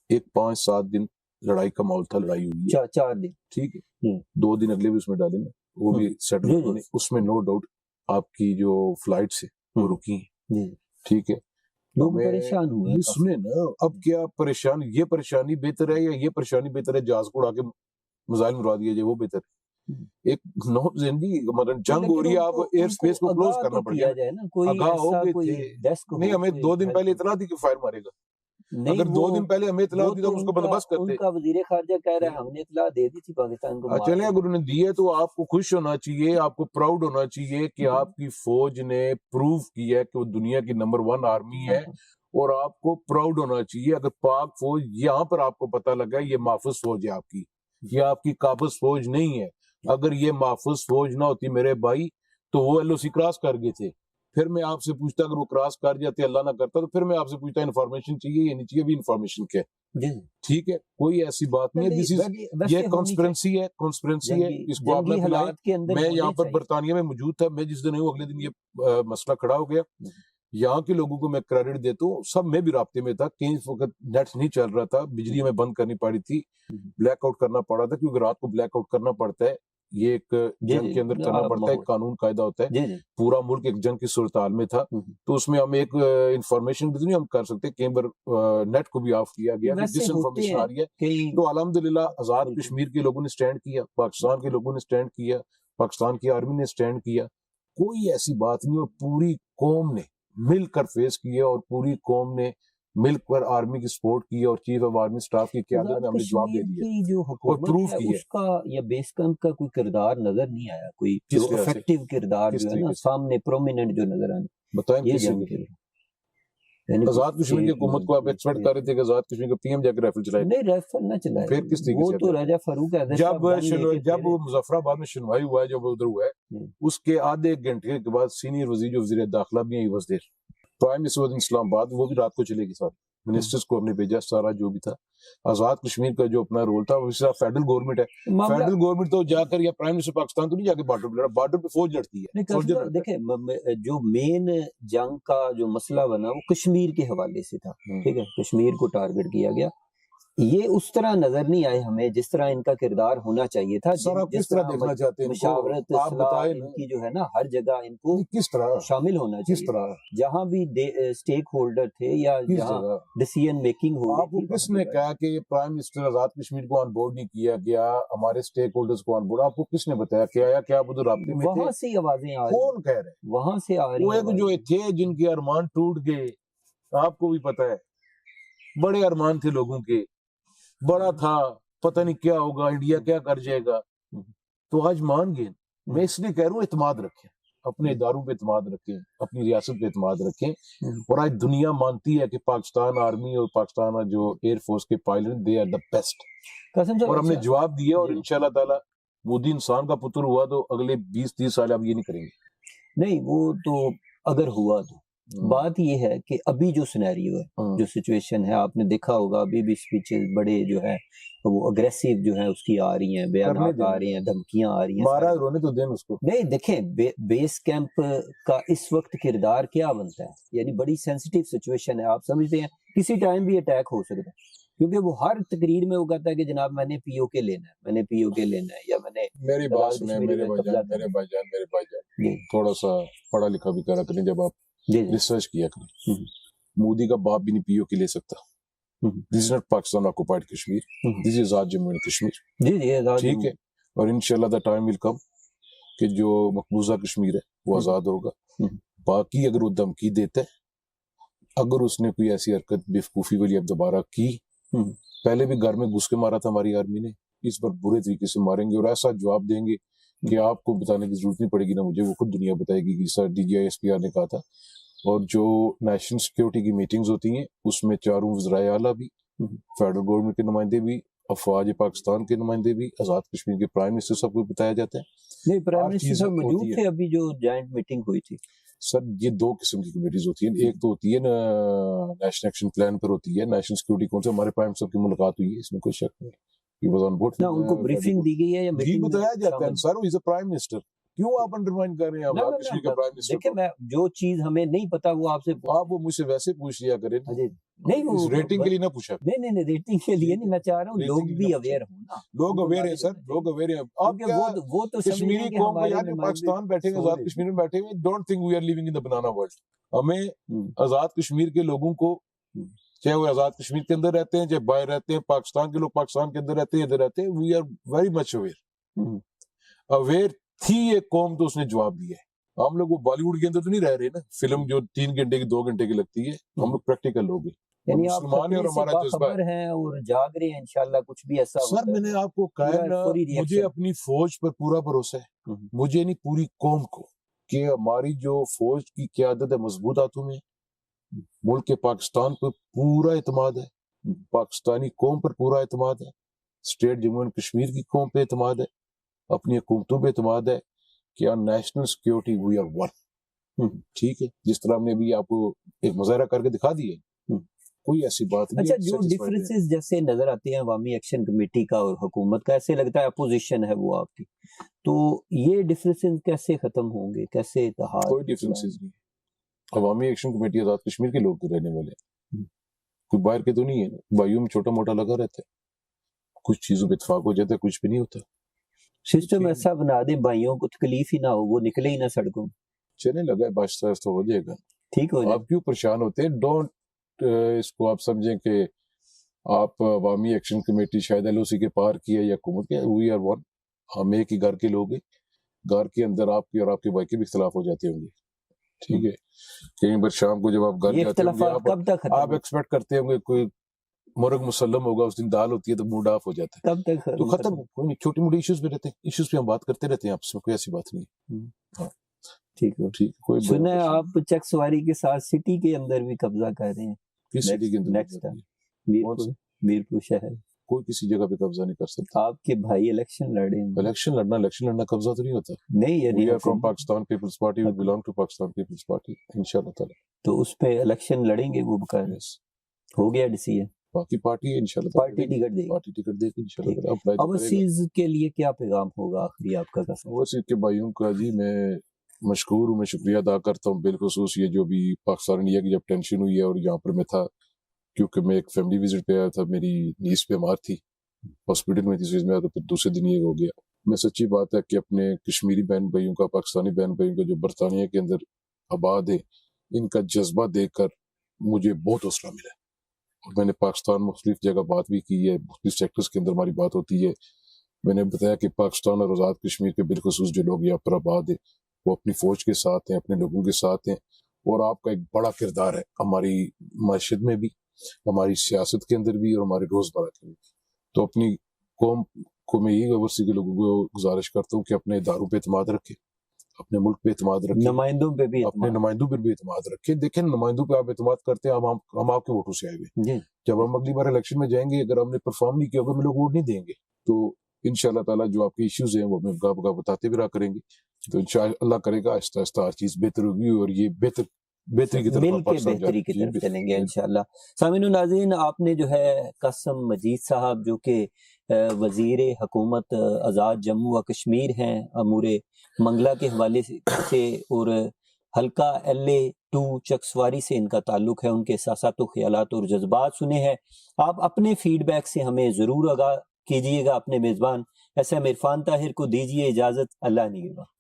ایک 5-7 دن لڑائی کا ماحول تھا، لڑائی ہوئی ہے 4 دن، ٹھیک ہے، 2 دن اگلے بھی اس میں ڈالے نا، وہ بھی سیٹل ہونے، اس میں نو ڈاؤٹ آپ کی جو فلائٹس ہیں وہ رکی ہیں، ٹھیک ہے، لوگ پریشان ہوئے، یہ سنیں نا، اب کیا پریشان، یہ پریشانی بہتر ہے یا یہ پریشانی بہتر ہے جہاز کو اڑا کے میزائل مروا دیا جائے وہ بہتر ہے؟ ایک نو زندگی مطلب جنگ ہو رہی ہے، آپ ایئر سپیس کو کلوز کرنا پڑ گیا، آگاہ ہو گئے تھے، نہیں ہمیں 2 دن پہلے اطلاع دی کہ فائر مارے گا، اگر 2 دن پہلے ہمیں اطلاع دی تو ہم اس کو بندوبست کرتے۔ ان کا وزیر خارجہ کہہ رہا ہے ہم نے اطلاع دے دی تھی پاکستان کو، چلیں اگر انہوں نے دی ہے تو آپ کو خوش ہونا چاہیے، آپ کو پراؤڈ ہونا چاہیے کہ آپ کی فوج نے پروو کیا ہے کہ وہ دنیا کی نمبر 1 آرمی ہے، اور آپ کو پراؤڈ ہونا چاہیے اگر پاک فوج یہاں پر آپ کو پتہ لگا یہ محفوظ فوج ہے آپ کی، یہ آپ کی قابض فوج نہیں ہے، اگر یہ محفوظ فوج نہ ہوتی میرے بھائی تو وہ ایل او سی کراس کر گئے تھے، پھر میں آپ سے پوچھتا اگر وہ کراس کر جاتے اللہ نہ کرتا تو پھر میں آپ سے پوچھتا انفارمیشن چاہیے یا نہیں چاہیے، ابھی انفارمیشن کیا ہے، ٹھیک ہے، کوئی ایسی بات نہیں ہے، یہ کانسپیرنسی ہے، اس کو آپ نے پلائے، میں یہاں پر برطانیہ میں موجود تھا، میں جس دن ہوں اگلے دن یہ مسئلہ کھڑا ہو گیا، یہاں کے لوگوں کو میں کریڈٹ دیتا ہوں، سب میں بھی رابطے میں تھا، کہیں وقت نیٹ نہیں چل رہا تھا، بجلی ہمیں بند کرنی پڑی تھی، بلیک آؤٹ کرنا پڑا تھا، کیونکہ رات کو بلیک آؤٹ کرنا پڑتا ہے، یہ ایک جنگ کے اندر کرنا پڑتا ہے، ایک قانون قاعدہ ہوتا ہے، پورا ملک ایک جنگ کی صورتحال میں تھا، تو اس میں ہم ایک انفارمیشن بھی نہیں ہم کر سکتے، کئی بار نیٹ کو بھی آف کیا گیا، جس انفارمیشن آ رہی ہے، تو الحمدللہ آزاد کشمیر کے لوگوں نے سٹینڈ کیا، پاکستان کے لوگوں نے سٹینڈ کیا، پاکستان کی آرمی نے سٹینڈ کیا، کوئی ایسی بات نہیں، اور پوری قوم نے مل کر فیس کیا، اور پوری قوم نے مل کر آرمی کی سپورٹ کی، اور چیف آف آرمی سٹاف کی قیادت میں ہم نے جواب دے دیا جو اور حکومت پروف ہے کی اس کا یا بیس کیمپ کا کوئی کردار نظر نہیں آیا، کوئی جو افیکٹو کردار جو ہے نا سامنے پرومیننٹ جو نظر آنا، بتائیں یہ کسی جنگ کے آزاد کشمیر کی حکومت کو آپ ایکسپیکٹ کر رہے تھے کہ آزاد کشمیر کا پی ایم جا کے رائفل چلائے، نہیں رائفل نہ چلائے، پھر کس طریقے وہ سے تو راجہ فاروق اعظم جب مظفر آباد میں شنوائی ہوا ہے، جب ادھر ہوا ہے، اس کے آدھے ایک گھنٹے کے بعد سینئر وزیر جو وزیر داخلہ بھی ہیں واز دیر، پرائم منسٹر اسلام آباد، وہ بھی رات کو چلے گی، ساتھ منسٹرز کو ہم نے بھیجا، سارا جو بھی تھا، آزاد کشمیر کا جو اپنا رول تھا، وہ فیڈرل گورنمنٹ ہے، فیڈرل گورنمنٹ تو جا کر یا پرائم منسٹر پاکستان تو نہیں جا کے بارڈر پہ لڑا، بارڈر پہ فوج لڑتی ہے، دیکھیں جو مین جنگ کا جو مسئلہ بنا وہ کشمیر کے حوالے سے تھا، ٹھیک ہے، کشمیر کو ٹارگٹ کیا گیا، یہ اس طرح نظر نہیں آئے ہمیں جس طرح ان کا کردار ہونا چاہیے تھا، سر آپ کس طرح دیکھنا چاہتے ہیں مشاورت اصلاح ان کی جو ہے نا ہر جگہ ان کو کس طرح شامل ہونا چاہیے، جہاں بھی اسٹیک ہولڈر تھے یا جہاں ڈیسیژن میکنگ ہو رہی تھی، کس نے کہا کہ پرائم منسٹر آزاد کشمیر کو آن بورڈ نہیں کیا گیا، ہمارے اسٹیک ہولڈرز کو آن بورڈ، آپ کو کس نے بتایا، کیا آیا، کیا آپ ادھر رابطے میں تھے، وہاں سے آوازیں آ رہی، کون کہہ رہے ہیں، وہاں سے آ رہی، وہ ایک جو تھے جن کے ارمان ٹوٹ گئے، آپ کو بھی پتا ہے، بڑے ارمان تھے لوگوں کے، بڑا تھا، پتہ نہیں کیا ہوگا، انڈیا کیا کر جائے گا، تو آج مان گئے، میں اس لیے کہہ رہا ہوں اعتماد رکھیں، اپنے اداروں پہ اعتماد رکھیں، اپنی ریاست پہ اعتماد رکھیں، اور آج دنیا مانتی ہے کہ پاکستان آرمی اور پاکستان جو ایئر فورس کے pilot they are the best, اور ہم نے جواب دیا، اور انشاءاللہ تعالی مودی انسان کا پتر ہوا تو اگلے 20-30 سال اب یہ نہیں کریں گے، نہیں وہ تو اگر ہوا تو بات یہ ہے کہ ابھی جو سینیریو ہے، جو سچویشن ہے، آپ نے دیکھا ہوگا ابھی بھی سپیچز بڑے جو ہیں وہ اگریسیو جو ہیں اس کی آ رہی ہیں، بیانات آ رہی ہیں، دھمکیاں آ رہی ہیں، مارا رونے تو دیں اس کو، نہیں دیکھیں بیس کیمپ کا اس وقت کردار کیا بنتا ہے، یعنی بڑی سینسیٹیو سچویشن ہے، آپ سمجھتے ہیں کسی ٹائم بھی اٹیک ہو سکتا ہے، کیونکہ وہ ہر تقریر میں وہ کہتا ہے کہ جناب میں نے پی او کے لینا ہے، میں نے پی او کے لینا ہے، یا میں نے میری بات سنیں میرے بھائی جان تھوڑا سا پڑھا لکھا بھی کرا کریں، جب آپ ریسرچ کیا کریں، مودی کا باپ بھی نہیں پی او کے لے سکتا، this is not Pakistan occupied Kashmir, this is Azad Jammu and Kashmir, ٹھیک ہے، اور انشاءاللہ دا ٹائم ول کم کہ جو مقبوضہ کشمیر ہے وہ آزاد ہوگا، باقی اگر وہ دھمکی دیتا ہے، اگر اس نے کوئی ایسی حرکت بیوقوفی والی اب دوبارہ کی، پہلے بھی گھر میں گھس کے مارا تھا ہماری آرمی نے، اس پر برے طریقے سے ماریں گے اور ایسا جواب دیں گے کہ آپ کو بتانے کی ضرورت نہیں پڑے گی، نہ مجھے، وہ خود دنیا بتائے گی، جیسا D G I S P R نے کہا تھا، اور جو نیشنل سیکیورٹی کی میٹنگز ہوتی ہیں اس میں چاروں وزرائے اعلیٰ بھی، فیڈرل گورنمنٹ کے نمائندے بھی، افواج پاکستان کے نمائندے بھی، آزاد کشمیر کے پرائم منسٹر سب کو بتایا جاتا ہے، نہیں پرائم منسٹر صاحب موجود تھے ابھی جو جوائنٹ میٹنگ ہوئی تھی، سر یہ 2 قسم کی کمیٹیز ہوتی ہیں، ایک تو ہوتی ہے نیشنل ایکشن پلان پر ہوتی ہے، نیشنل سیکورٹی کونسل، ہمارے پرائم منسٹر کی ملاقات ہوئی ہے، اس میں کوئی شک نہیں، ان کو بریفنگ دی گئی ہے یا میٹنگ بتایا جاتا ہے، سر وہ از اے پرائم منسٹر، کیوں آپ انڈرمائن کر رہے ہیں آزاد کشمیر کے پرائم منسٹر دیکھیں میں جو چیز ہمیں نہیں پتا وہ آپ سے آپ وہ مجھ سے ویسے پوچھ لیا کریں نہیں وہ ریٹنگ کے لیے نہ پوچھا نہیں ریٹنگ کے لیے نہیں، میں چاہ رہا ہوں لوگ بھی اویئر ہوں نا. لوگ اویئر ہیں سر، لوگ اویئر ہیں. آپ کیا وہ تو کشمیری قوم کو یار پاکستان بیٹھے ہوئے آزاد کشمیر میں بیٹھے ہوئے don't think we are living in the banana world. ہمیں آزاد کشمیر کے لوگوں کو چاہے وہ آزاد کشمیر کے اندر رہتے ہیں چاہے باہر رہتے ہیں، پاکستان کے لوگ پاکستان کے اندر رہتے ہیں ادھر رہتے ہیں، we are very much aware تھی یہ قوم تو اس نے جواب دیا ہے. ہم لوگ وہ بالی ووڈ کے اندر تو نہیں رہ رہے نا، فلم جو 3 گھنٹے کی 2 گھنٹے کی لگتی ہے. ہم لوگ پریکٹیکل لوگ ہیں، یعنی آپ مسلمان ہیں اور ہمارا جذبہ خبر ہیں اور جاگ رہے ہیں انشاءاللہ کچھ بھی ایسا. سر میں نے آپ کو کہا نا، مجھے اپنی فوج پر پورا بھروسہ ہے، مجھے نہیں پوری قوم کو، کہ ہماری جو فوج کی قیادت ہے مضبوط ہاتھوں میں، ملک کے پاکستان پر پورا اعتماد ہے، پاکستانی قوم پر پورا اعتماد ہے، اسٹیٹ جموں اینڈ کشمیر کی قوم پہ اعتماد ہے، اپنی حکومتوں پہ اعتماد ہے کہ on national security we are one. ٹھیک ہے، جس طرح ہم نے بھی آپ کو ایک مظاہرہ کر کے دکھا دیے، کوئی ایسی بات نہیں. اچھا جو ڈفرینسز جیسے نظر آتے ہیں عوامی ایکشن کمیٹی کا اور حکومت کا، ایسے لگتا ہے اپوزیشن ہے وہ آپ کی، تو یہ ڈفرینسز کیسے ختم ہوں گے، کیسے اتحاد؟ کوئی ڈفرینسز نہیں. عوامی ایکشن کمیٹی آزاد کشمیر کے لوگ رہنے والے ہیں، کوئی باہر کے تو نہیں ہے. بھائیوں میں چھوٹا موٹا لگا رہتا ہے، کچھ چیزوں پہ اتفاق ہو جاتا ہے، کچھ بھی نہیں ہوتا. سسٹم ایسا بنا دیں بھائیوں کو تکلیف ہی نہ ہو، وہ نکلے ہی نہ سڑکوں. چلنے لگا ہے، باشتہ آہستہ ہو جائے گا، ٹھیک ہو جائے. آپ کیوں پریشان ہوتے ہیں؟ ڈونٹ اس کو آپ سمجھیں کہ آپ عوامی ایکشن کمیٹی شاید ایل او سی کے پار کی ہے یا حکومت کے. وی آر ون، ہم ایک ہی گھر کے لوگ ہیں. گھر کے اندر آپ کے اور آپ کے بھائی کے بھی اختلاف ہو جاتے ہوں گے، ٹھیک ہے. کہیں پر شام کو جب آپ گھر جاتے ہوں گے آپ ایکسپیکٹ کرتے ہوں گے کوئی مرغ مسلم ہوگا، اس دن دال ہوتی ہے تو موڈ آف ہو جاتا ہے. کب تک تو ختم، چھوٹی موٹی ایشوز پہ رہتے ہیں، ایشوز پہ ہم بات کرتے رہتے ہیں آپس میں، کوئی ایسی بات نہیں. ٹھیک ہے، ٹھیک. کوئی سنا ہے آپ چک سواری کے ساتھ سٹی کے اندر بھی قبضہ کر رہے ہیں. کس سٹی کے اندر؟ میرپور شہر. کوئی کسی جگہ پہ قبضہ نہیں کر سکتا. آپ کے بھائی الیکشن لڑے ہیں. الیکشن لڑنا قبضہ تو نہیں ہوتا. نہیں، we are from Pakistan People's Party, we belong to Pakistan People's Party انشاءاللہ تعالی. تو اس پہ الیکشن لڑیں گے وہ بقایا؟ ہو گیا ڈیسیژن، باقی پارٹی انشاءاللہ پارٹی ٹکٹ دے گی، پارٹی ٹکٹ دے گی انشاءاللہ. اوورسیز کے لیے کیا پیغام ہوگا آخری آپ کا؟ اوورسیز کے بھائیوں کا جی میں مشکور ہوں، میں شکریہ ادا کرتا ہوں. بالخصوص یہ جو بھی پاکستان انڈیا کی جب ٹینشن ہوئی ہے اور یہاں پر میں تھا، کیونکہ میں ایک فیملی وزٹ پہ آیا تھا، میری نیس بیمار تھی، ہاسپٹل میں تھی، اس میں تو پھر دوسرے دن یہ ہو گیا. میں سچی بات ہے کہ اپنے کشمیری بہن بھائیوں کا، پاکستانی بہن بھائیوں کا جو برطانیہ کے اندر آباد ہے، ان کا جذبہ دیکھ کر مجھے بہت حوصلہ ملا. اور میں نے پاکستان مختلف جگہ بات بھی کی ہے، مختلف سیکٹرز کے اندر ہماری بات ہوتی ہے. میں نے بتایا کہ پاکستان اور آزاد کشمیر کے بالخصوص جو لوگ یہاں پر آباد ہیں وہ اپنی فوج کے ساتھ ہیں، اپنے لوگوں کے ساتھ ہیں، اور آپ کا ایک بڑا کردار ہے ہماری معیشت میں بھی، ہماری سیاست کے اندر بھی، اور ہمارے روزمرہ کے بھی. تو اپنی قوم کو میں یہی اوورسی کے لوگوں کو گزارش کرتا ہوں کہ اپنے اداروں پہ اعتماد رکھیں، اپنے ملک پہ اعتماد رکھیں، نمائندوں پہ بھی، اپنے نمائندوں پہ بھی اعتماد رکھیں. دیکھیں نمائندوں پہ آپ اعتماد کرتے ہیں، ہم آپ کے ووٹوں سے آئے ہوئے. جب ہم اگلی بار الیکشن میں جائیں گے، اگر ہم نے پرفارم نہیں کیا ہوگا، ہمیں لوگ ووٹ نہیں دیں گے. تو انشاءاللہ تعالیٰ جو آپ کی ایشوز ہیں وہ ہمیں بگا بگا بتاتے بھی رہا کریں گے. تو انشاءاللہ اللہ کرے گا آہستہ آہستہ ہر چیز بہتر ہوگی، اور یہ بہتری کی طرف چلیں گے انشاءاللہ. سامعین و ناظرین، آپ نے جو ہے قاسم مجید صاحب جو کہ وزیر حکومت آزاد جموں و کشمیر ہیں، امور منگلہ کے حوالے سے، اور حلقہ LA2 چک سواری سے ان کا تعلق ہے، ان کے احساسات و خیالات اور جذبات سنے ہیں. آپ اپنے فیڈ بیک سے ہمیں ضرور آگاہ کیجیے گا. اپنے میزبان SM عرفان طاہر کو دیجیے اجازت. اللہ نگہبان.